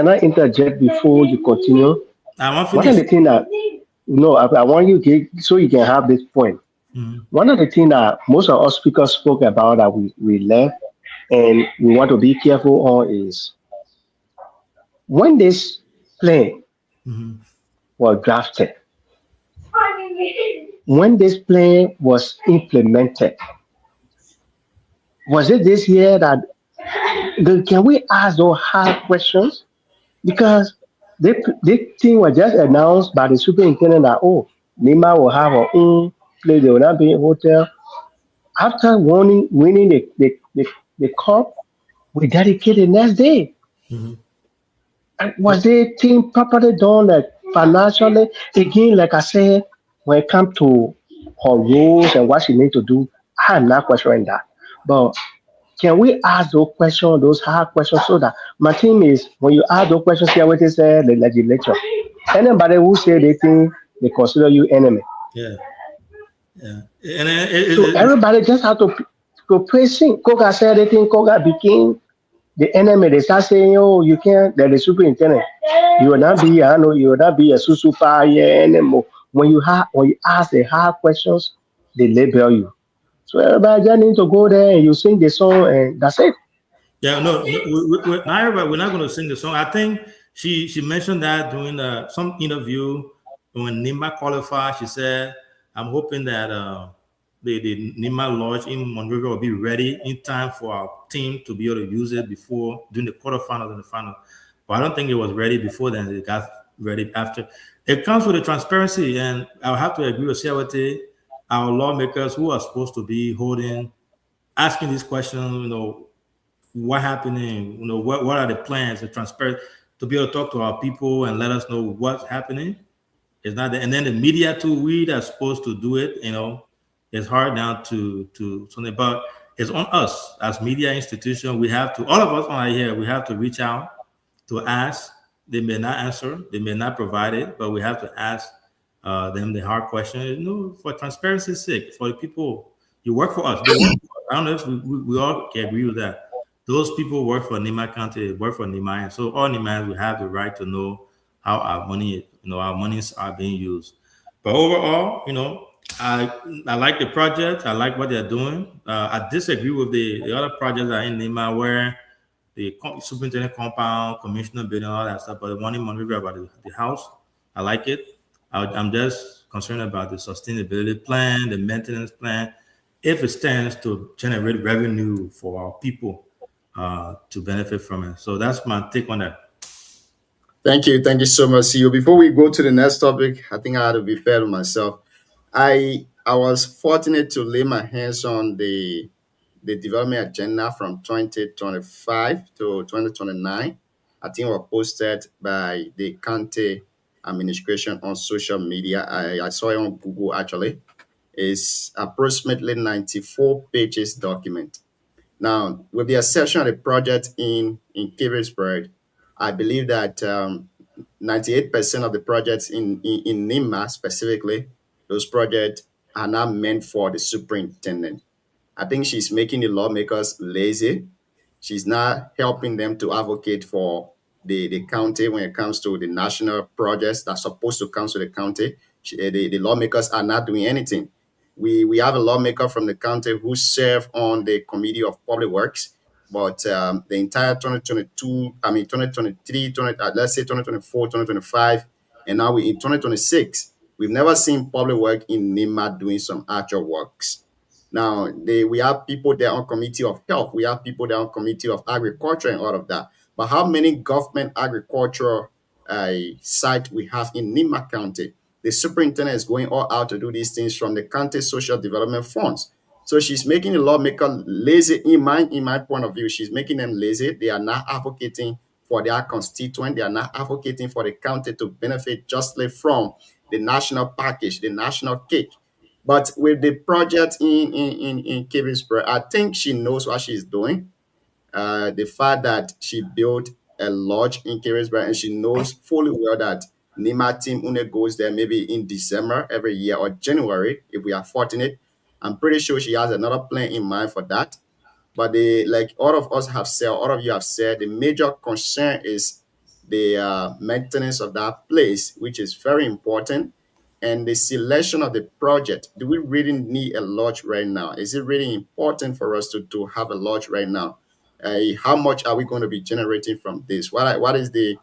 I interject before you continue? I want to One of finish. the things that I want you to so you can have this point. Mhm. One of the things that most of us speakers spoke about that we left and we want to be careful on is when this plane Mhm. was drafted, when this plane was implemented, was it this year that can we ask those hard questions? Because this thing was just announced by the superintendent that Nima will have her own place, they will not be in hotel. After winning the cup, we dedicated the next day. Mhm. And was the thing properly done, like financially? Again, like I said, when it comes to her roles and what she need to do, I'm not questioning that. But can we ask those questions, those hard questions, so that my team is when you ask those questions, here what is the legislature. Anybody who say they think they consider you enemy. Yeah. Yeah. And then So everybody just have to praise him. Koga said they think Koga became the enemy. They start saying, oh, you can't, they're the superintendent. You will not be, I know, you will not be a super anymore. When you ask the hard questions, they label you. So everybody just need to go there and you sing the song and that's it. Yeah, no, we're not going to sing the song. I think she mentioned that during some interview when Nima qualified. She said, "I'm hoping that the Nima Lodge in Monrovia will be ready in time for our team to be able to use it before doing the quarterfinals and the final." But I don't think it was ready before then. It got ready after. It comes with the transparency, and I'll have to agree with CLT, our lawmakers who are supposed to be asking these questions. What happening? What are the plans? The transparent to be able to talk to our people and let us know what's happening. It's not that, and then the media too. We that are supposed to do it. It's hard now to something, but it's on us as media institution. We have to, all of us on here, we have to reach out to ask. They may not answer, they may not provide it, but we have to ask them the hard question. For transparency's sake, for the people you work for us. They work for us. I don't know if we all can agree with that. Those people work for Nima County, work for Nima, and so all Nimas will have the right to know how our money, our monies are being used. But overall, I like the project. I like what they're doing. I disagree with the other projects that are in Nima where the superintendent compound, commissioner building, all that stuff. But the one in Monrovia about the house, I like it. I'm just concerned about the sustainability plan, the maintenance plan, if it stands to generate revenue for our people. To benefit from it. So that's my take on that. Thank you so much, CEO. Before we go to the next topic, I think I had to be fair to myself. I was fortunate to lay my hands on the development agenda from 2025 to 2029. I think it was posted by the county administration on social media. I saw it on Google actually. It's approximately 94 pages document. Now, with the exception of the project in Kivisburg, I believe that 98% of the projects in NIMA specifically, those projects are not meant for the superintendent. I think she's making the lawmakers lazy. She's not helping them to advocate for the county when it comes to the national projects that's supposed to come to the county. The lawmakers are not doing anything. We have a lawmaker from the county who served on the Committee of Public Works, but the entire 2023, let's say 2024, 2025, and now we're in 2026. We've never seen public work in NIMA doing some actual works. Now, we have people there on Committee of Health. We have people there on Committee of Agriculture and all of that. But how many government agricultural sites we have in Nima County? The superintendent is going all out to do these things from the county social development funds. So she's making the lawmaker lazy in my point of view. She's making them lazy. They are not advocating for their constituent. They are not advocating for the county to benefit justly from the national package, the national cake. But with the project in Kivisburg, I think she knows what she's doing. The fact that she built a lodge in Kivisburg and she knows fully well that Nima team only goes there maybe in December every year or January if we are fortunate. I'm pretty sure she has another plan in mind for that. But like all of us have said, all of you have said, the major concern is the maintenance of that place, which is very important, and the selection of the project. Do we really need a lodge right now? Is it really important for us to have a lodge right now? How much are we going to be generating from this? What is the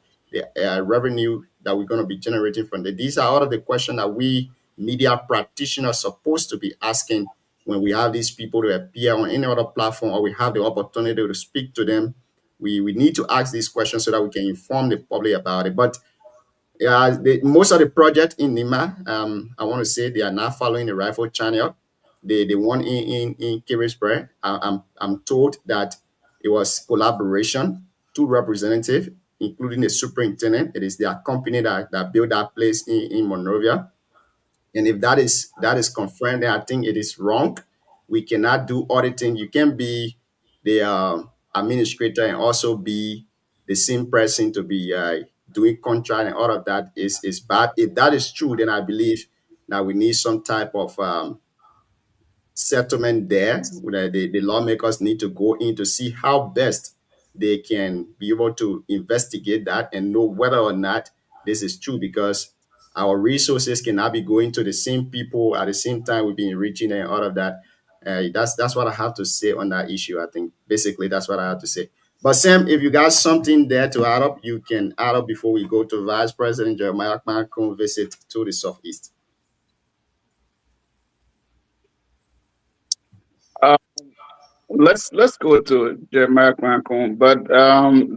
revenue that we're going to be generating from this? These are all of the questions that we media practitioners are supposed to be asking when we have these people to appear on any other platform, or we have the opportunity to speak to them. We need to ask these questions so that we can inform the public about it. But most of the project in Nima, I want to say they are not following the rifle channel. The one in Kirisbury, I'm told that it was collaboration, two representatives, including the superintendent. It is their company that built that place in Monrovia. And if that is confirmed, then I think it is wrong. We cannot do auditing. You can be the administrator and also be the same person to be doing contract, and all of that is bad. If that is true, then I believe that we need some type of settlement there. The lawmakers need to go in to see how best they can be able to investigate that and know whether or not this is true, because our resources cannot be going to the same people at the same time we've been reaching and all of that. That's what I have to say on that issue. I think basically that's what I have to say. But Sam, if you got something there to add up, you can add up before we go to Vice President Jeremiah Kpankong visit to the Southeast. Let's go to Jeremiah Kpankong, but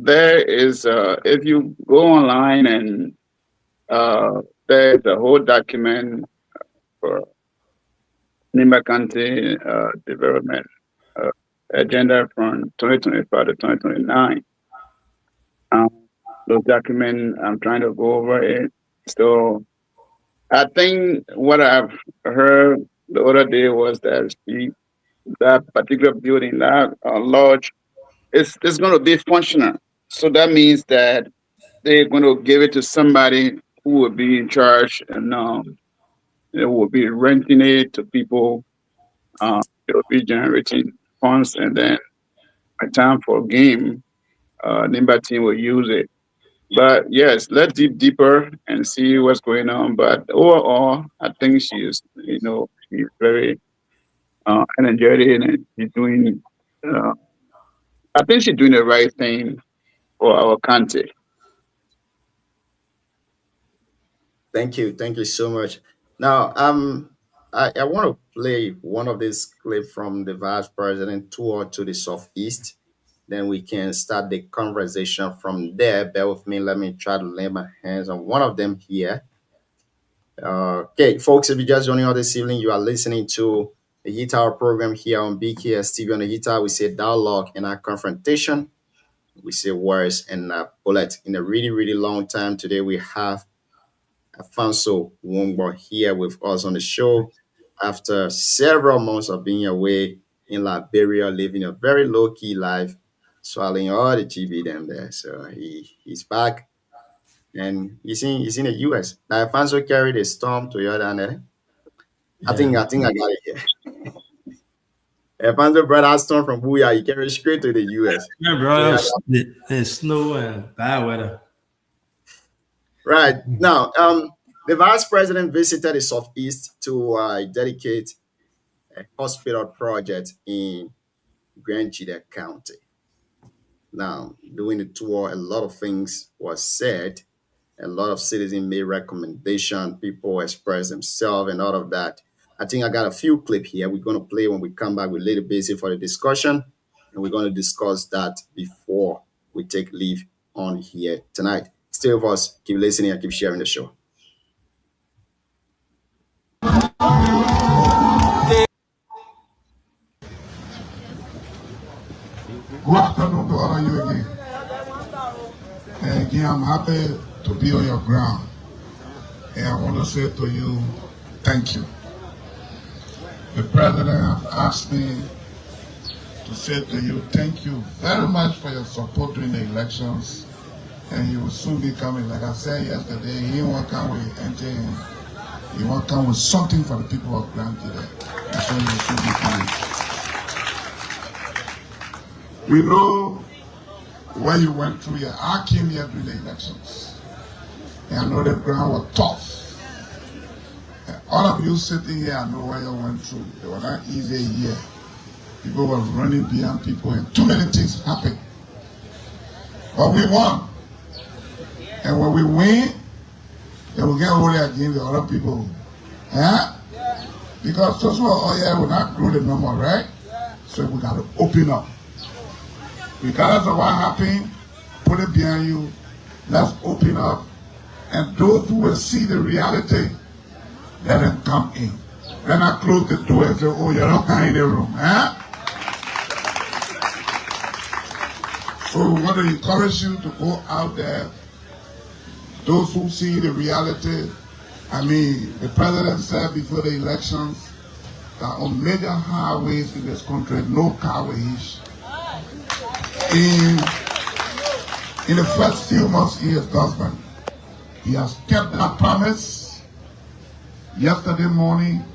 there is if you go online and there's a whole document for Nimba County development agenda from 2025 to 2029. Those documents, I'm trying to go over it. So I think what I've heard the other day was that that particular building, that lodge, it's going to be functional. So that means that they're going to give it to somebody who will be in charge, and they will be renting it to people. They will be generating funds, and then a time for a game, Nimba team will use it. But yes, let's dig deeper and see what's going on. But overall, I think she's very energetic, and she's doing. I think she's doing the right thing for our country. Thank you so much. Now, I want to play one of these clips from the Vice President tour to the Southeast. Then we can start the conversation from there. Bear with me. Let me try to lay my hands on one of them here. Okay, folks, if you just joining us this evening, you are listening to the Heat Hour program here on BKS TV. On the Heat Hour, we say dialogue and our confrontation. We say words and bullet. In a really, really long time today, we have Afonso Wongbo here with us on the show after several months of being away in Liberia, living a very low-key life, swallowing all the GB them there. So he's back, and he's in the US. Now, Afonso carried a storm to your down there. I think I got it here. Afonso brought that storm from Booyah. He carried straight to the US. Yeah, bro. There's snow and bad weather. Right. Now, the Vice President visited the Southeast to dedicate a hospital project in Grand Chida County. Now, during the tour, a lot of things were said. A lot of citizens made recommendations. People expressed themselves and all of that. I think I got a few clips here. We're going to play when we come back with Lady Basic for the discussion. And we're going to discuss that before we take leave on here tonight. Stay with us. Keep listening and keep sharing the show. Good afternoon to all of you again. And again, I'm happy to be on your ground. And I want to say to you, thank you. The president asked me to say to you, thank you very much for your support during the elections. And you will soon be coming. Like I said yesterday, he won't come with anything. He won't come with something for the people of Grand Chida. And so you will soon be coming. We know what you went through here. I came here during the elections. And I know the ground was tough. And all of you sitting here, I know what you went through. It was not easy here. People were running behind people and too many things happened. But we won. And when we win, then we get only against the other people. Yeah? Because first of all, oil will not grow the number, right? So we got to open up. Regardless of what happened, put it behind you. Let's open up. And those who will see the reality, let them come in. Then I close the door and say, oh, you're not coming in the room. Eh? So we want to encourage you to go out there. Those who see the reality, I mean, the president said before the elections that on major highways in this country, no car will hitch. In the first few months in his government, he has kept that promise. Yesterday morning,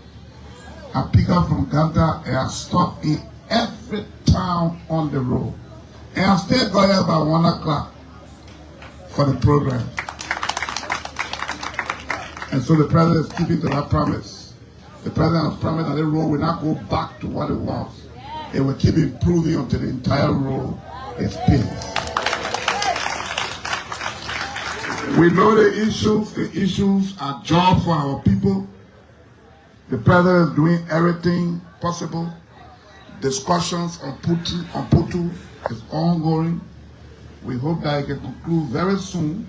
I picked up from Ghana and I stopped in every town on the road. And I still got here by 1 o'clock for the program. And so the president is keeping to that promise. The president has promised that the road will not go back to what it was. It will keep improving until the entire road is paved. We know the issues. The issues are jobs for our people. The president is doing everything possible. Discussions on Putu is ongoing. We hope that it can conclude very soon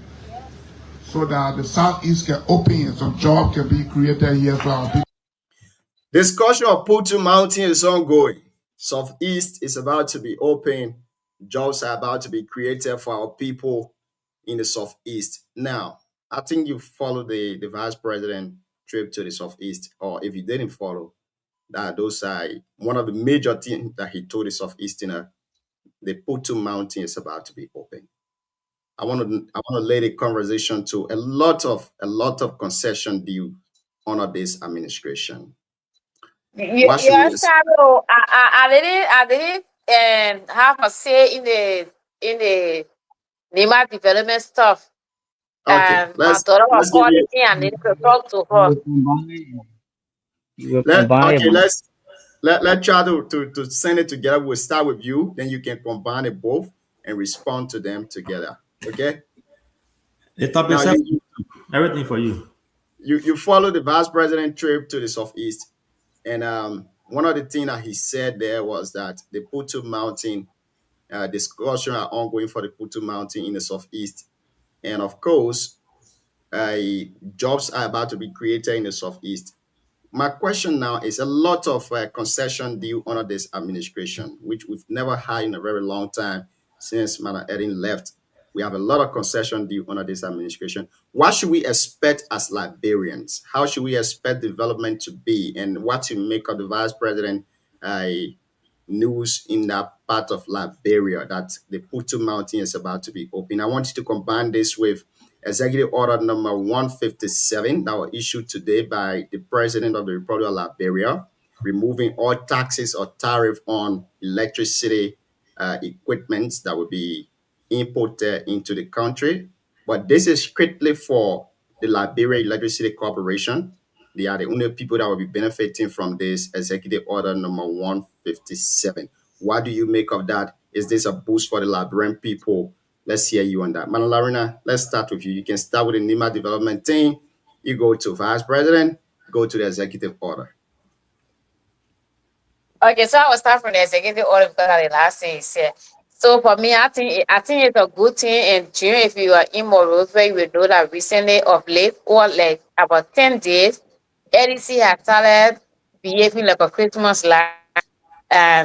so that the Southeast can open and some jobs can be created here for our people. Discussion of Putu Mountain is ongoing. Southeast is about to be open. Jobs are about to be created for our people in the Southeast. Now, I think you followed the vice president trip to the Southeast, or if you didn't follow, that those are one of the major things that he told the Southeasterner. The Putu Mountain is about to be open. I want to lay the conversation to a lot of concession deal under this administration. What should we Yes, Carol, I didn't have a say in the Nima development stuff. Okay, And my daughter was calling me and I need to talk to her. Let's try to send it together. We'll start with you, then you can combine it both and respond to them together. Okay? The topic everything for you. You follow the vice president trip to the Southeast, and one of the things that he said there was that the Putu Mountain discussion are ongoing for the Putu Mountain in the Southeast, and of course, jobs are about to be created in the Southeast. My question now is a lot of concession deal under this administration, which we've never had in a very long time since Madam Erin left. We have a lot of concession deal under this administration. What should we expect as Liberians? How should we expect development to be? And what to make of the vice president news in that part of Liberia that the Putu Mountain is about to be open? I want you to combine this with Executive Order number 157 that was issued today by the President of the Republic of Liberia, removing all taxes or tariff on electricity equipment that will be imported into the country. But this is strictly for the Liberia Electricity Corporation. They are the only people that will be benefiting from this Executive Order number 157. What do you make of that? Is this a boost for the Liberian people? Let's hear you on that. Madam Larina, let's start with you. You can start with the NIMA development team. You go to Vice President, go to the Executive Order. Okay, so I will start from the Executive Order because of the last thing he said. So for me, I think it's a good thing. And June, if you are in Monrovia, you will know that recently of late, or like about 10 days, LEC has started behaving like a Christmas light.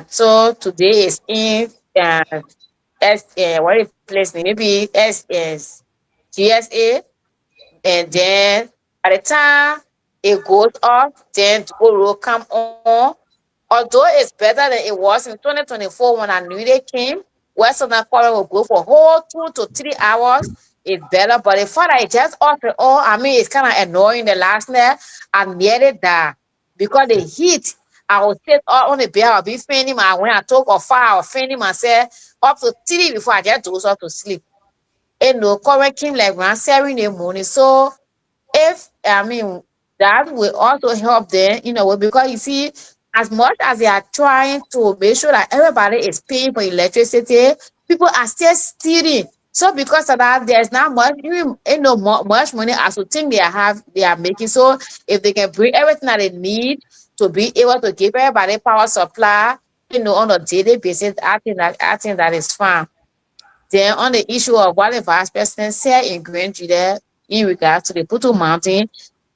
So today is in what is place maybe GSA, and then at the time it goes off, then tomorrow come on. Although it's better than it was in 2024 when I knew they came, Western Colorado will go for whole 2 to 3 hours. It's better, but the fact that it just off and on, I mean, it's kind of annoying the last night. I nearly died because the heat I will sit up on the bed, I'll be fainting my when I talk or fire, I'll fainting myself up to 3 before I get those up to sleep. And no correcting like when 7 in the morning. So if that will also help them, because you see, as much as they are trying to make sure that everybody is paying for electricity, people are still stealing. So because of that, there's not much, much money as we think they are making. So if they can bring everything that they need to be able to give everybody power supply, on a daily basis, I think that is fine. Then on the issue of what the vice president said in Grand Judah in regards to the Putu Mountain,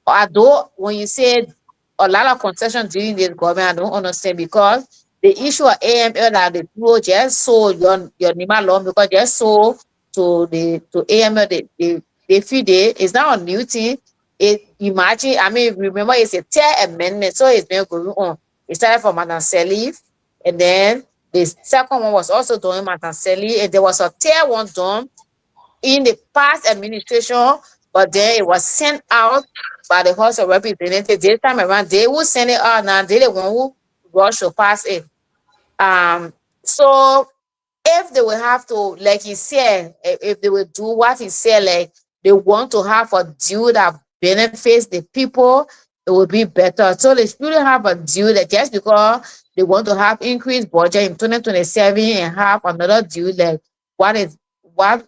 although when you say a lot of concessions during this government, I don't understand because the issue of AML that the people just sold your Nima loan because just sold to AML they feed it. It's not a new thing. Imagine, remember it's a tier amendment, so it's been going on. It started from Madam Selif, and then the second one was also done Madam Selif, and there was a tier one done in the past administration, but then it was sent out by the House of Representatives. This time around, they will send it out now. They the one who rush to pass it. So if they will have to, like he said, if they will do what he said, like they want to have a deal that benefits the people, it will be better. So they should have a deal that just because they want to have increased budget in 2027 and have another deal like what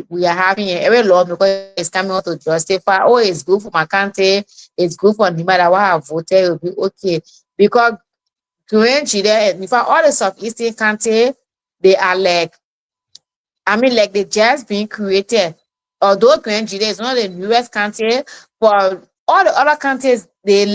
we are having in every law because it's coming out to justify, oh, it's good for my country, it's good for no matter what I voted, it will be okay. Because in fact, all the Southeastern countries, they are like they just being created. Although Grand Judah is not the newest country, but all the other countries, they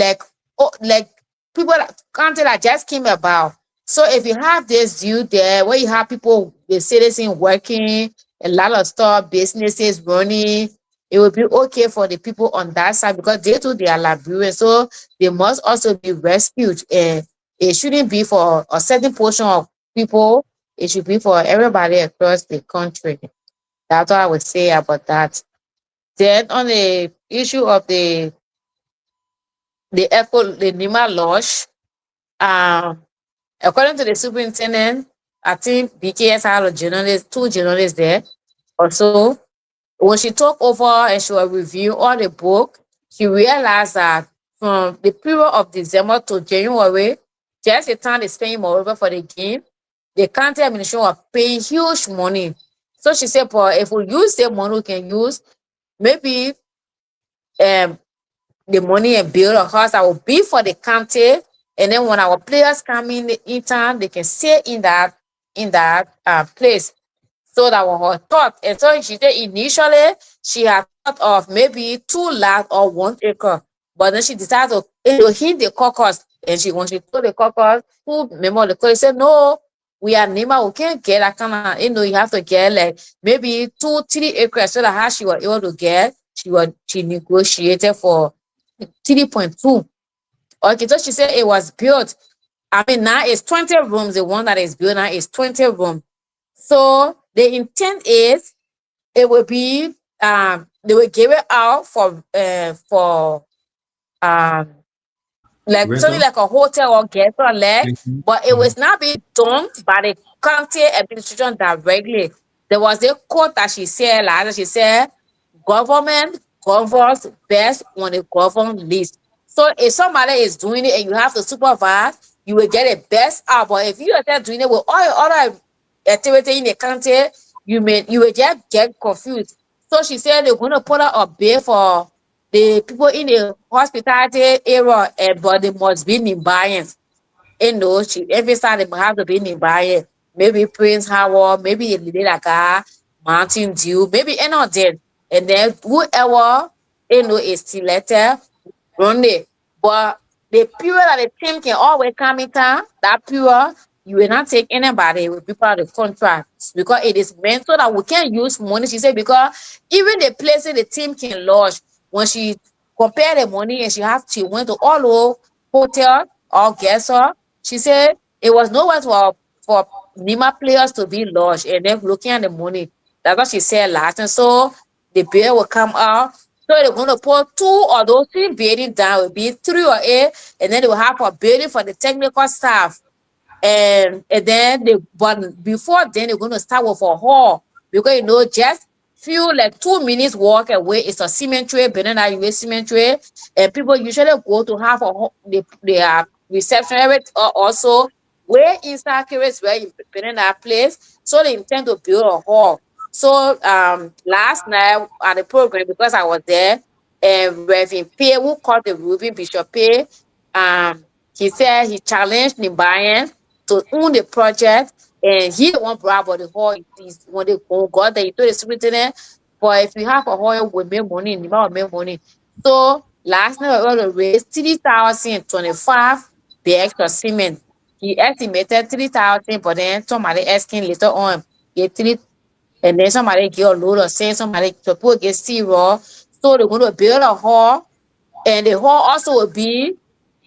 people country that just came about. So if you have this view there, where you have people, the citizens working, a lot of stuff, businesses running, it will be okay for the people on that side because they too, they are Liberians, so they must also be rescued. And it shouldn't be for a certain portion of people, it should be for everybody across the country. That's what I would say about that. Then on the issue of the NEMA launch, according to the superintendent, I think BKS had two journalists there. Also, when she took over and she will review all the book, she realized that from the period of December to January, just the time they spend moreover for the game, the county administration was paying huge money. So she said, but if we use the money, we can use maybe the money and build a house that will be for the county. And then when our players come in town, they can stay in that place. So that was her thought. And so she said initially she had thought of maybe 2 lots or 1 acre. But then she decided to hit the caucus. And when she told the caucus, who member the caucus said, no, we are NEMA, we can't get that kind of, you have to get like maybe 2-3 acres. So that how she was able to get, she negotiated for 3.2. Okay, so she said it was built. Now it's 20 rooms. The one that is built now is 20 rooms. So the intent is it will be they will give it out for like something like a hotel or guest or leg, but it was not being done by the county administration directly. There was a quote that she said, government governs best when the government least. So if somebody is doing it and you have to supervise, you will get the best out. But if you are doing it with all your other activity in the country, you will just get confused. So she said they're going to put out a bid for the people in the hospitality area, but they must be Nimbayans. She emphasized they have to be Nimbayans. Maybe Prince Howard, maybe Lidaka, Mountain Dew, maybe any of them. And then whoever is selected, run it. But the period that the team can always come in town, that period, you will not take anybody with people of the contract because it is meant so that we can use money. She said, because even the places the team can lodge, when she compared the money and she went to all over hotel or guest house, she said it was nowhere for NEMA players to be lodged and then looking at the money. That's what she said last. And so the bill will come out. So they're going to put 2 of those 3 buildings down. It will be 3 or 8, and then they will have a building for the technical staff. And then but before then they're going to start with a hall, because just few like 2 minutes walk away is a cemetery, Benana US cemetery, and people usually go to have a reception area also where inside Caris where you in that place. So they intend to build a hall. So last night at the program, because I was there, and Reverend Pay, who called the Ruby Bishop Pay, he said he challenged Nimbayan to own the project, and he won't brag about the hall. When they got there, he told the superintendent, but if you have a hall, we make money, Nimba will make money. So last night we were able to raise 3,025 bags of cement. He estimated 3,000, but then somebody asking later on, get 3, and then somebody get a load of sand, somebody to get zero. So they're going to build a hall, and the hall also will be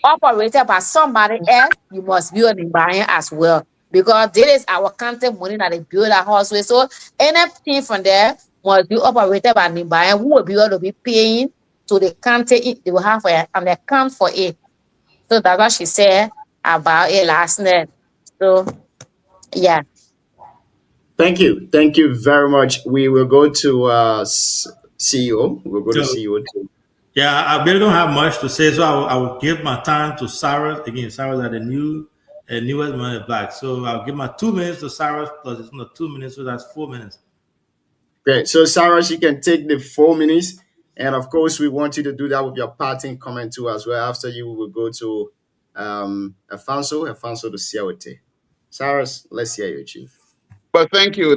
operated by somebody else. You must build in buying as well, because this is our content money that they build our house with. So anything from there must be operated by Nimbayan, who will be able to be paying to the content they will have an account for it. So that's what she said about it last night. So yeah. Thank you very much. We will go to CEO. We'll go to CEO too. Yeah, I really don't have much to say, so I will give my time to Cyrus. Again, Cyrus are the newest man in black. So I'll give my 2 minutes to Cyrus, plus it's not 2 minutes, so that's 4 minutes. Great. So Cyrus, you can take the 4 minutes. And of course, we want you to do that with your parting comment too as well. After you, we will go to Afonso to Siawete. Cyrus, let's hear you, Chief. Well, thank you.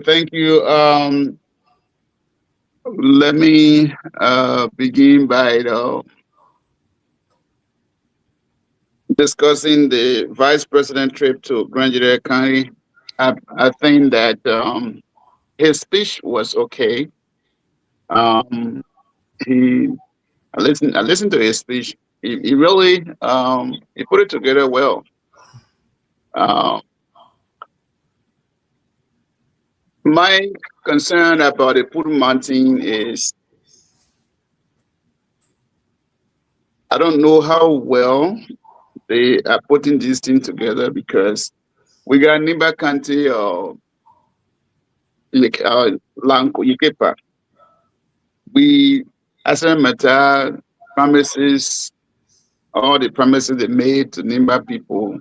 Let me begin by discussing the Vice President trip to Grand Judea County. I think that his speech was okay. I listened to his speech. He really he put it together well. My concern about the Pudu Mountain is I don't know how well they are putting this thing together, because we got Nimba County or Lanko Yikepa. We Mata promises, all the promises they made to Nimba people.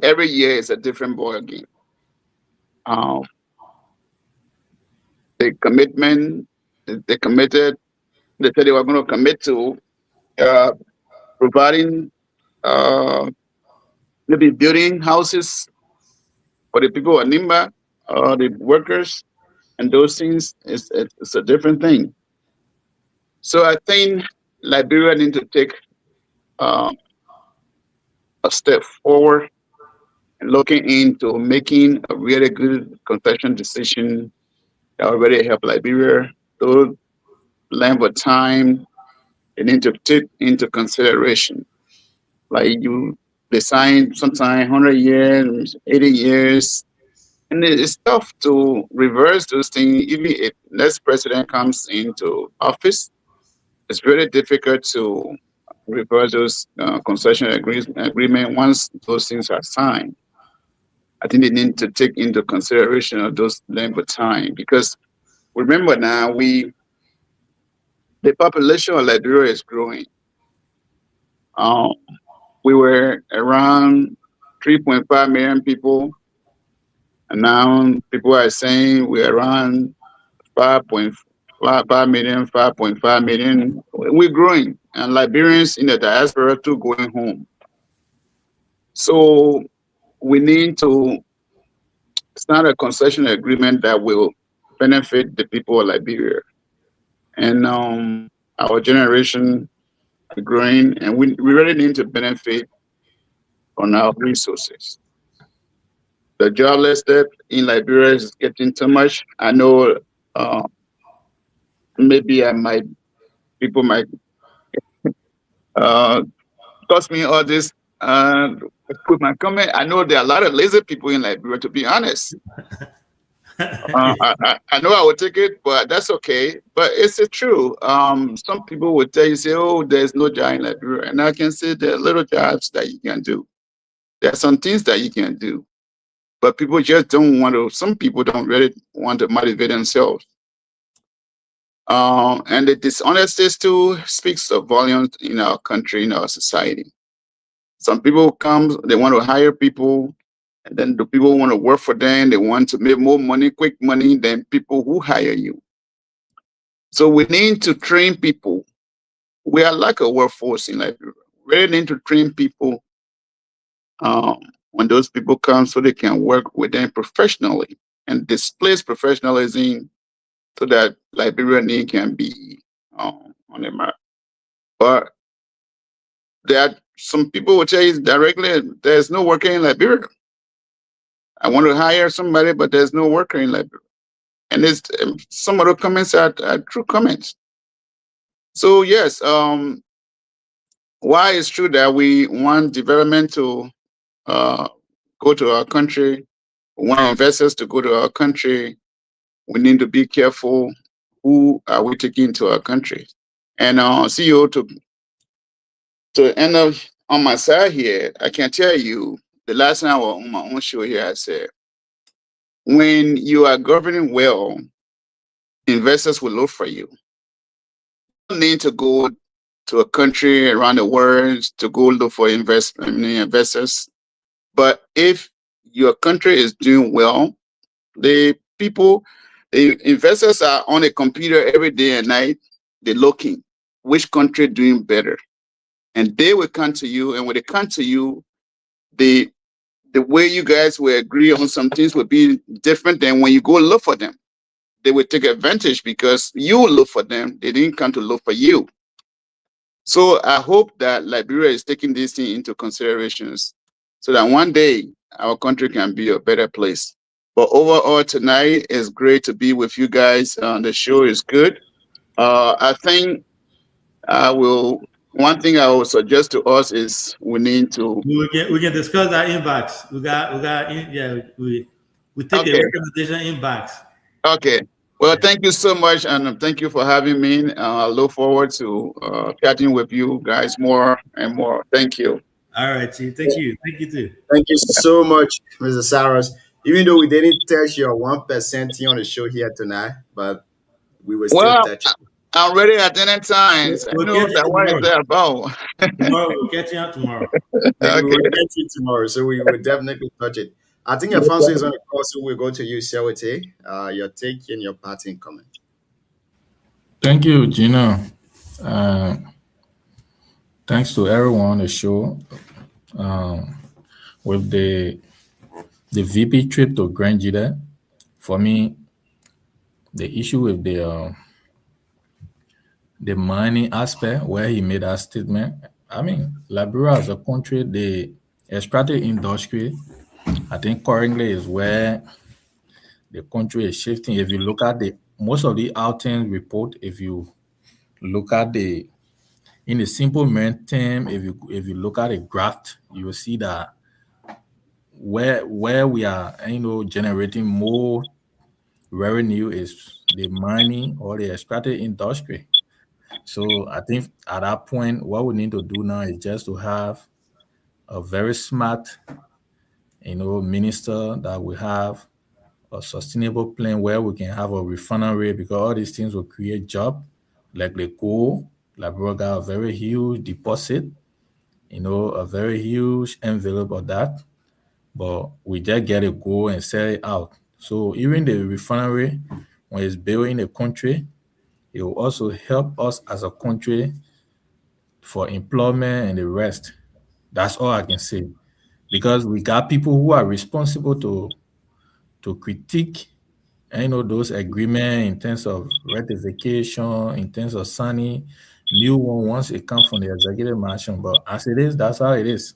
Every year is a different ball game. The commitment they committed, they said they were going to commit to providing maybe building houses for the people of Nimba, the workers, and those things. It's a different thing. So I think Liberia need to take a step forward and looking into making a really good concession decision that will really help Liberia. Those length of time they need to take into consideration. Like they sign sometimes 100 years, 80 years, and it's tough to reverse those things. Even if next president comes into office, it's very difficult to reverse those concession agreement once those things are signed. I think they need to take into consideration of those length of time, because remember now the population of Liberia is growing. We were around 3.5 million people, and now people are saying we're around 5.5 million, 5.5 million. We're growing, and Liberians in the diaspora too going home. So we need to sign a concession agreement that will benefit the people of Liberia. And our generation are growing, and we really need to benefit from our resources. The jobless debt in Liberia is getting too much. I know maybe people might cost me all this put my comment. I know there are a lot of lazy people in Liberia, to be honest. I know I would take it, but that's okay. But it's true. Some people would tell you, say, "Oh, there's no job in Liberia," and I can say there are little jobs that you can do. There are some things that you can do, but people just don't want to. Some people don't really want to motivate themselves. And the dishonesty too speaks of volumes in our country, in our society. Some people come, they want to hire people, and then the people want to work for them. They want to make more money, quick money than people who hire you. So we need to train people. We are like a workforce in Liberia. We need to train people when those people come so they can work with them professionally and display professionalism so that Liberian can be on the map. But there are some people will tell you directly, there's no worker in Liberia. I want to hire somebody, but there's no worker in Liberia. And it's, some of the comments are true comments. So yes, why it's true that we want development to go to our country, we want investors to go to our country, we need to be careful who are we taking to our country. And CEO, to end up on my side here, I can tell you, the last time I was on my own show here, I said, when you are governing well, investors will look for you. You don't need to go to a country around the world to go look for investors. But if your country is doing well, the investors are on a computer every day and night. They're looking which country doing better, and they will come to you. And when they come to you, the way you guys will agree on some things will be different than when you go look for them. They will take advantage because you look for them. They didn't come to look for you. So I hope that Liberia is taking these things into considerations so that one day our country can be a better place. But overall, tonight is great to be with you guys. The show is good. I think one thing I will suggest to us is we need to. We can discuss that inbox. We take the recommendation inbox. Okay. Well, thank you so much, and thank you for having me. I look forward to chatting with you guys more and more. Thank you. All right, Chief. Thank you. Thank you too. Thank you so much, Mr. Saros. Even though we didn't touch your 1% here on the show here tonight, but we will still touch it. I'm ready at any time. I know that what is that about. Tomorrow, we'll catch you up tomorrow. Okay. We will catch you tomorrow, so we will definitely touch it. I think Alfonso is on the call, so we'll go to you, Shawete. Your take and your parting comment. Thank you, Gino. Thanks to everyone on the show. With the VP trip to Grand Jida, for me, the issue with the mining aspect where he made that statement, I mean, Liberia as a country, the extractive industry, I think currently is where the country is shifting. If you look at most of the Altens report, if you look at in the simple main term, if you look at a graph, you will see that where we are, generating more revenue is the mining or the extractive industry. So I think at that point, what we need to do now is just to have a very smart, minister that will have a sustainable plan where we can have a refinery, because all these things will create jobs. Like the gold, Liberia got a very huge deposit, a very huge envelope of that, but we just get it go and sell it out. So even the refinery, when it's built in the country, it will also help us as a country for employment and the rest. That's all I can say. Because we got people who are responsible to critique, those agreements in terms of ratification, in terms of signing new one once it comes from the executive mansion. But as it is, that's how it is.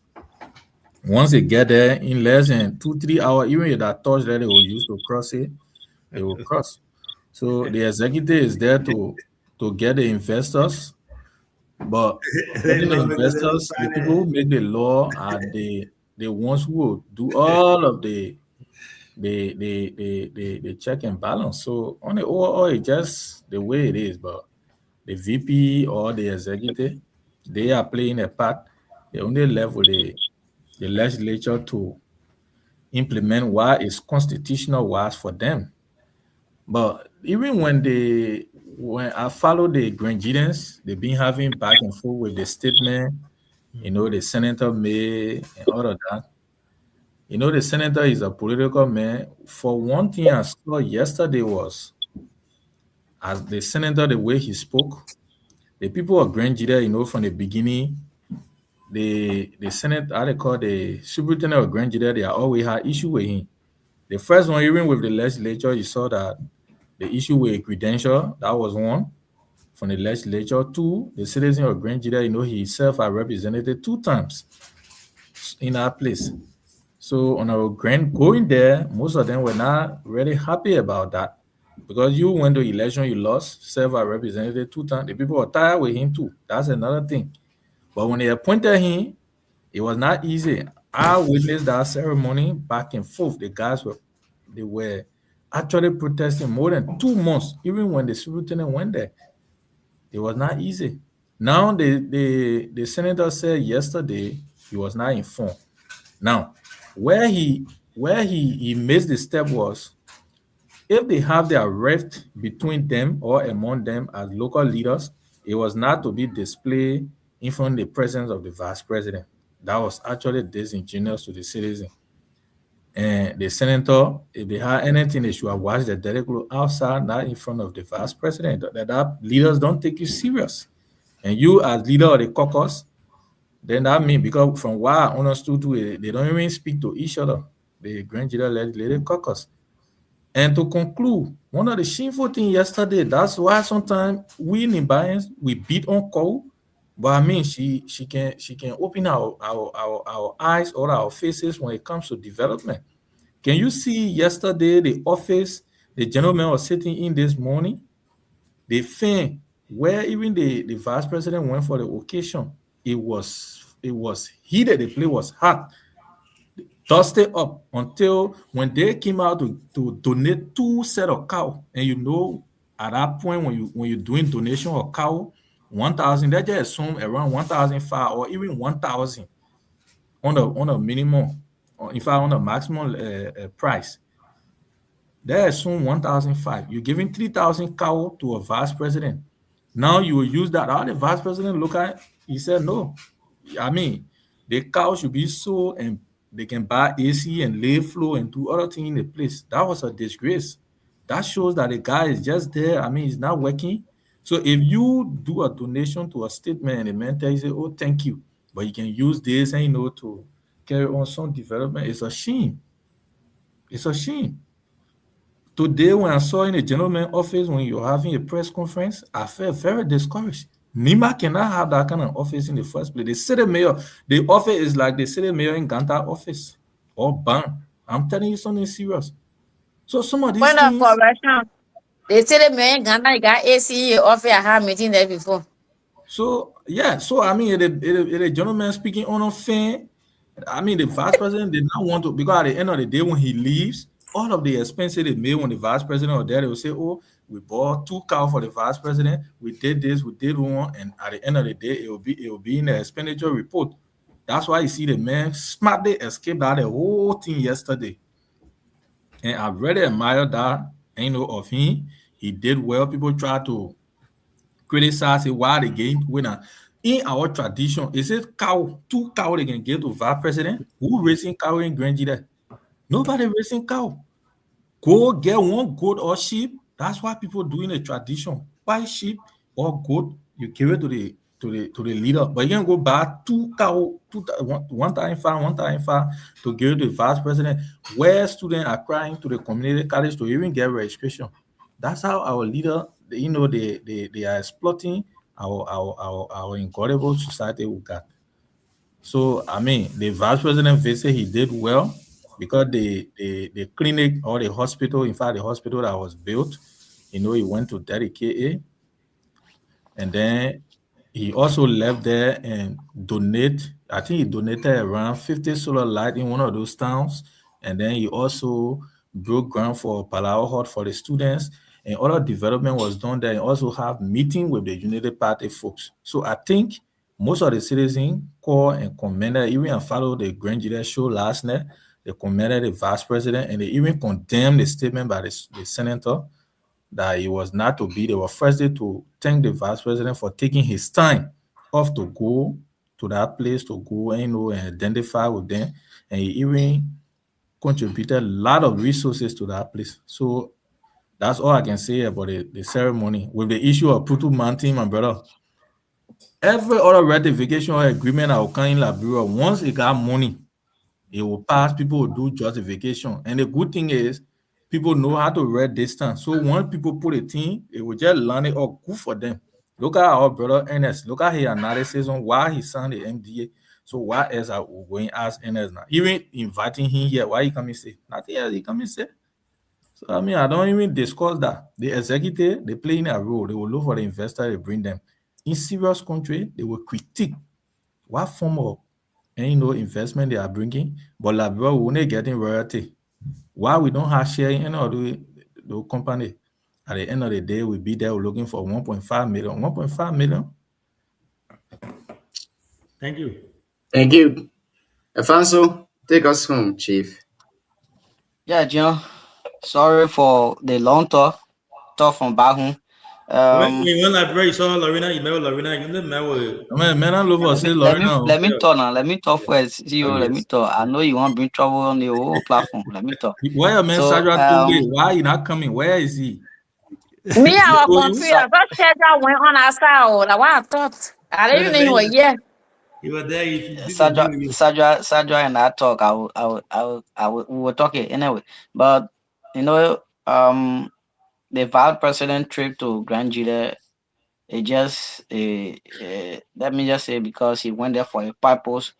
Once they get there, in less than 2-3 hours, even if that touch that they will use to cross it, they will cross. So the executive is there to get the investors, but getting the investors, the people who make the law are the ones who will do all of the they check and balance. So on the overall, it's just the way it is. But the VP or the executive, they are playing a part. They only left with the legislature to implement what is constitutional was for them. But even when I follow the Grangians, they've been having back and forth with the statement, the senator made and all of that. The senator is a political man. For one thing I saw yesterday was, as the senator, the way he spoke, the people of Granjida, from the beginning, the Senate, how they call the superintendent of Granjida, they always had issue with him. The first one, even with the legislature, you saw that the issue with credential, that was one from the legislature. Two, the citizen of Granjida, he himself had represented 2 times in our place. So on our going there, most of them were not really happy about that, because you went to election, you lost, served as representative 2 times. The people were tired with him too. That's another thing. But when they appointed him, it was not easy. I witnessed that ceremony back and forth. The guys were actually protesting more than 2 months, even when the superintendent went there. It was not easy. Now the senator said yesterday he was not informed. Now, where he missed the step was, if they have their rift between them or among them as local leaders, it was not to be displayed in front of the presence of the vice president. That was actually disingenuous to the citizen. And the senator, if they had anything, they should have watched the delegate outside, not in front of the vice president. That leaders don't take you serious. And you, as leader of the caucus, then that means, because from what I understood, they don't even speak to each other, the Grand Jury Legislative Caucus. And to conclude, one of the shameful things yesterday, that's why sometimes we in Bayans, we beat on call, but I mean, she can open our eyes or our faces when it comes to development. Can you see yesterday the office the gentleman was sitting in this morning? The thing where even the vice president went for the occasion, it was heated. The place was hot, dusted up until when they came out to donate 2 sets of cow. And at that point when you're doing donation of cow, 1,000, they just assume around 1,500 or even 1,000 on a minimum, or in fact on a maximum price. They assume 1,500. You're giving 3,000 cow to a vice president. Now you will use that. All the vice president look at it, he said no. I mean, the cow should be sold and they can buy AC and lay flow and do other things in the place. That was a disgrace. That shows that the guy is just there. I mean, he's not working. So if you do a donation to a statement and the man tells you, oh, thank you, but you can use this and to carry on some development, it's a shame. It's a shame. Today, when I saw in the gentleman's office, when you're having a press conference, I felt very discouraged. Nima cannot have that kind of office in the first place. The city mayor, the office is like the city mayor in Ganta office or Ban. I'm telling you something serious. So some of these things. Correction. The city mayor in Ghana got AC office. I had meeting there before. So yeah, so I mean, the gentleman speaking on a fan. I mean, the vice president did not want to, because at the end of the day, when he leaves, all of the expenses they made when the vice president was there, they will say, oh, we bought 2 cows for the vice president, we did this, we did one, and at the end of the day, it will be in the expenditure report. That's why you see the man smartly escaped out the whole thing yesterday. And I really admire that, of him. He did well. People try to criticize it while the game winner. In our tradition, is it 2 cows they can give to vice president? Who raising cow in Grand Jury? Nobody raising cow. Go get 1 goat or sheep. That's why people do in a tradition. Buy sheep or goat, you give it to the leader. But you can go buy 2 cow, 1,500 to give to the vice president, where students are crying to the community college to even get registration. That's how our leader, they are exploiting our incredible society we got. So I mean, the vice president visit, he did well, because the clinic or the hospital, in fact, the hospital that was built, he went to dedicate it. And then he also left there and donate. I think he donated around 50 solar light in one of those towns. And then he also broke ground for Palau Hut for the students, and other development was done there, and also have meeting with the United Party folks. So I think most of the citizens call and commended, even and follow the Grand Jury show last night. They commended the vice president, and they even condemned the statement by the senator that it was not to be. They were first to thank the vice president for taking his time off to go to that place to go and and identify with them, and he even contributed a lot of resources to that place. So that's all I can say about the ceremony. With the issue of Putu Mountain, my brother, every other ratification or agreement that will come in Liberia, once it got money, it will pass, people will do justification. And the good thing is, people know how to read distance. So once people put a thing, it will just learn it or good for them. Look at our brother Ernest. Look at his analysis on why he signed the MDA. So why else are we going to ask Ernest now? Even inviting him here, why he come and say? Nothing else he come and say. So I mean, I don't even discuss that. The executive, they play in a role. They will look for the investor, they bring them. In serious country, they will critique what form of investment they are bringing, but Liberia will not getting royalty. Why we don't have share in any of the company? At the end of the day, we'll be there looking for 1.5 million. 1.5 million. Thank you. Thank you. Afonso, take us home, Chief. Yeah, John. Sorry for the long talk from back home. When Liberia, you saw Lorena, you met Lorena, you didn't met with. Let me talk now. Let me talk first. CEO, let me talk. I know you want to bring trouble on the whole platform. Let me talk. Why your man Sajwa why you not coming? Where is he? Me, I was confused. I thought Sajwa went on our side. Like what I thought. I didn't even know yet. You were there. Sajwa and I talk. We were talking anyway. But the vice president trip to Grand Jury, it just let me just say, because he went there for a purpose,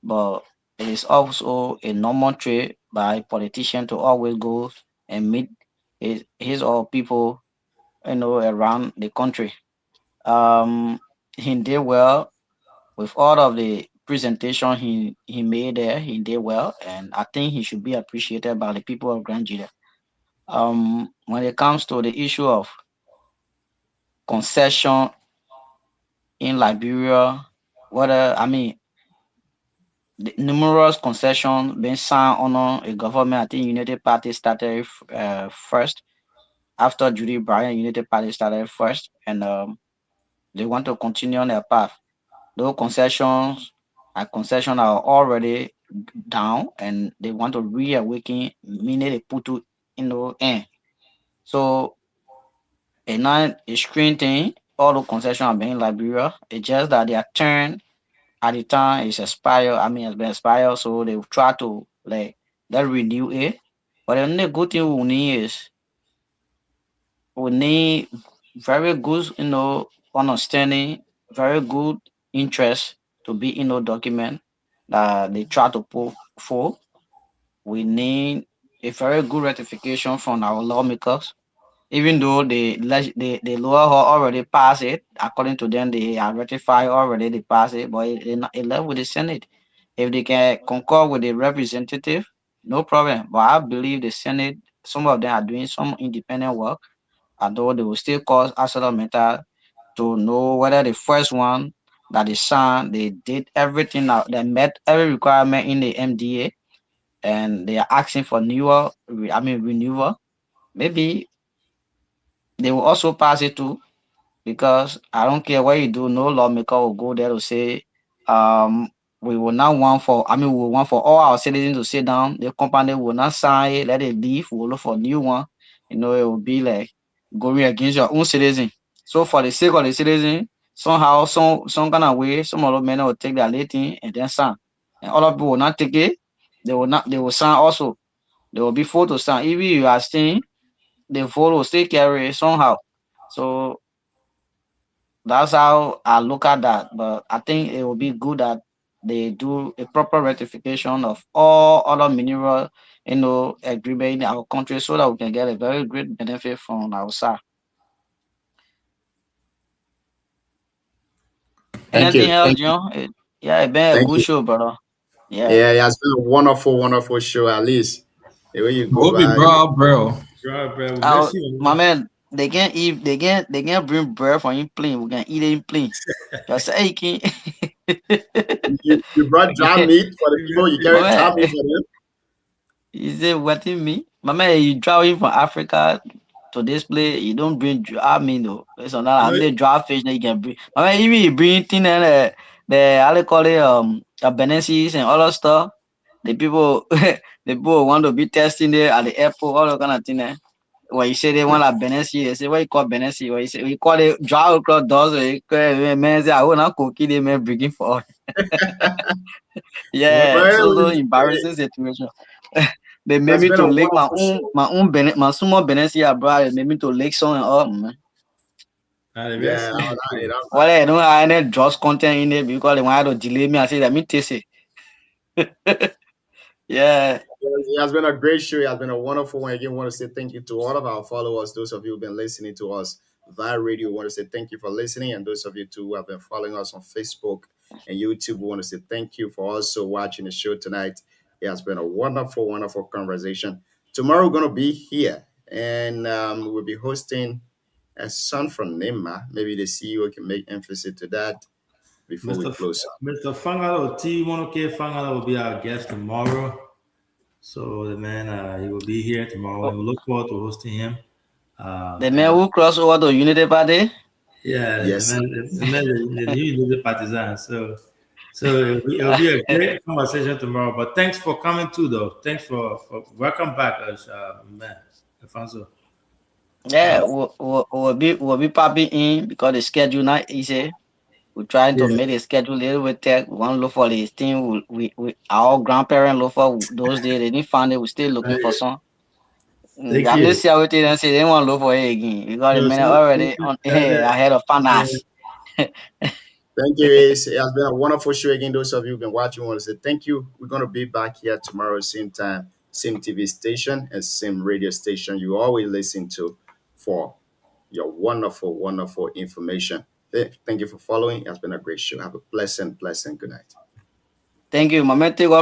but it is also a normal trip by a politician to always go and meet his or people around the country. He did well with all of the presentation he made there. He did well, and I think he should be appreciated by the people of Grand Jury. When it comes to the issue of concession in Liberia, the numerous concessions being signed on a government. I think United Party started first. After Judy Bryan, United Party started first, and they want to continue on their path. Those concessions are already down, and they want to reawaken, meaning they put to in. So it's not a screen thing. All the concessions are being Liberia. It's just that their turn at the time is expired. It's been expired, so they will try to renew it. But the only good thing we need is we need very good, understanding, very good interest to be in the document that they try to pull for. We need a very good ratification from our lawmakers, even though the lower house already passed it. According to them, they are ratified already. They passed it, but it left with the Senate. If they can concur with the representative, no problem. But I believe the Senate, some of them are doing some independent work, although they will still cause ArcelorMittal to know whether the first one that they signed, they did everything that they met every requirement in the MDA, and they are asking for renewal. Maybe they will also pass it too, because I don't care what you do, no lawmaker will go there to say, we will not want for, we want for all our citizens to sit down. The company will not sign it, let it leave, we'll look for a new one. It will be like going against your own citizen. So for the sake of the citizen, somehow, some kind of way, some of the men will take their rating and then sign. And other people will not take it. They will sign also. There will be vote to sign. If you are staying, the vote will still carry somehow. So that's how I look at that. But I think it will be good that they do a proper ratification of all other mineral, agreement in our country, so that we can get a very great benefit from our side. Anything else, John? Yeah, it's been a good show, brother. Yeah, it has been a wonderful, wonderful show, at least. The way you Go go be by. bro. My man, they can't eat. They can't bring bread from in plane. We can eat it in plane. Just say, hey, King. You brought dry meat for the people. You carry dry meat for them. Is it what in me? My man, you traveling from Africa to this place, you don't bring dry meat, no. It's on that. The dry fish that you can bring. My man, even you bring thing and the how they call it Benessis and all that stuff. The people want to be testing there at the airport, all that kind of thing there. When you say they want a Benessi, they say what you call Benessi. What you say we call it dry across doors. Man say I will not cook it, man bringing for. Yeah, so embarrassing situation. They made me to lick my small Benessi, bro. They made me to lick some and all, man. Yeah, well, I don't have any drugs content in it because they wanted to delay me. I said, let me taste it. Yeah. It has been a great show. It has been a wonderful one. Again, I want to say thank you to all of our followers. Those of you who've been listening to us via radio, we want to say thank you for listening. And those of you too who have been following us on Facebook and YouTube, we want to say thank you for also watching the show tonight. It has been a wonderful, wonderful conversation. Tomorrow we're going to be here and we'll be hosting a son from Nema. Maybe the CEO can make emphasis to that before we close up. Mr. Fangalo T1OK Fangalo will be our guest tomorrow. So the man, he will be here tomorrow. We look forward to hosting him. The man who crossed over to Unity Party. Yeah, yes. the new Unity Partisan. So it'll be a great conversation tomorrow. But thanks for coming too, though. Thanks for welcome back, man, Alfonso. Yeah, we'll be popping in because the schedule not easy. We're trying to make the schedule a little bit tight. We want to look for this thing. We our grandparents look for those days. They didn't find it. We're still looking for some. I'm just see how it is and say they want to look for it again. Because the man already ahead of finance. Thank you, Ace. It has been a wonderful show again. Those of you who've been watching, we want to say thank you. We're going to be back here tomorrow, same time, same TV station, and same radio station you always listen to for your wonderful, wonderful information. Thank you for following. It has been a great show. Have a pleasant good night. Thank you. My man, take off.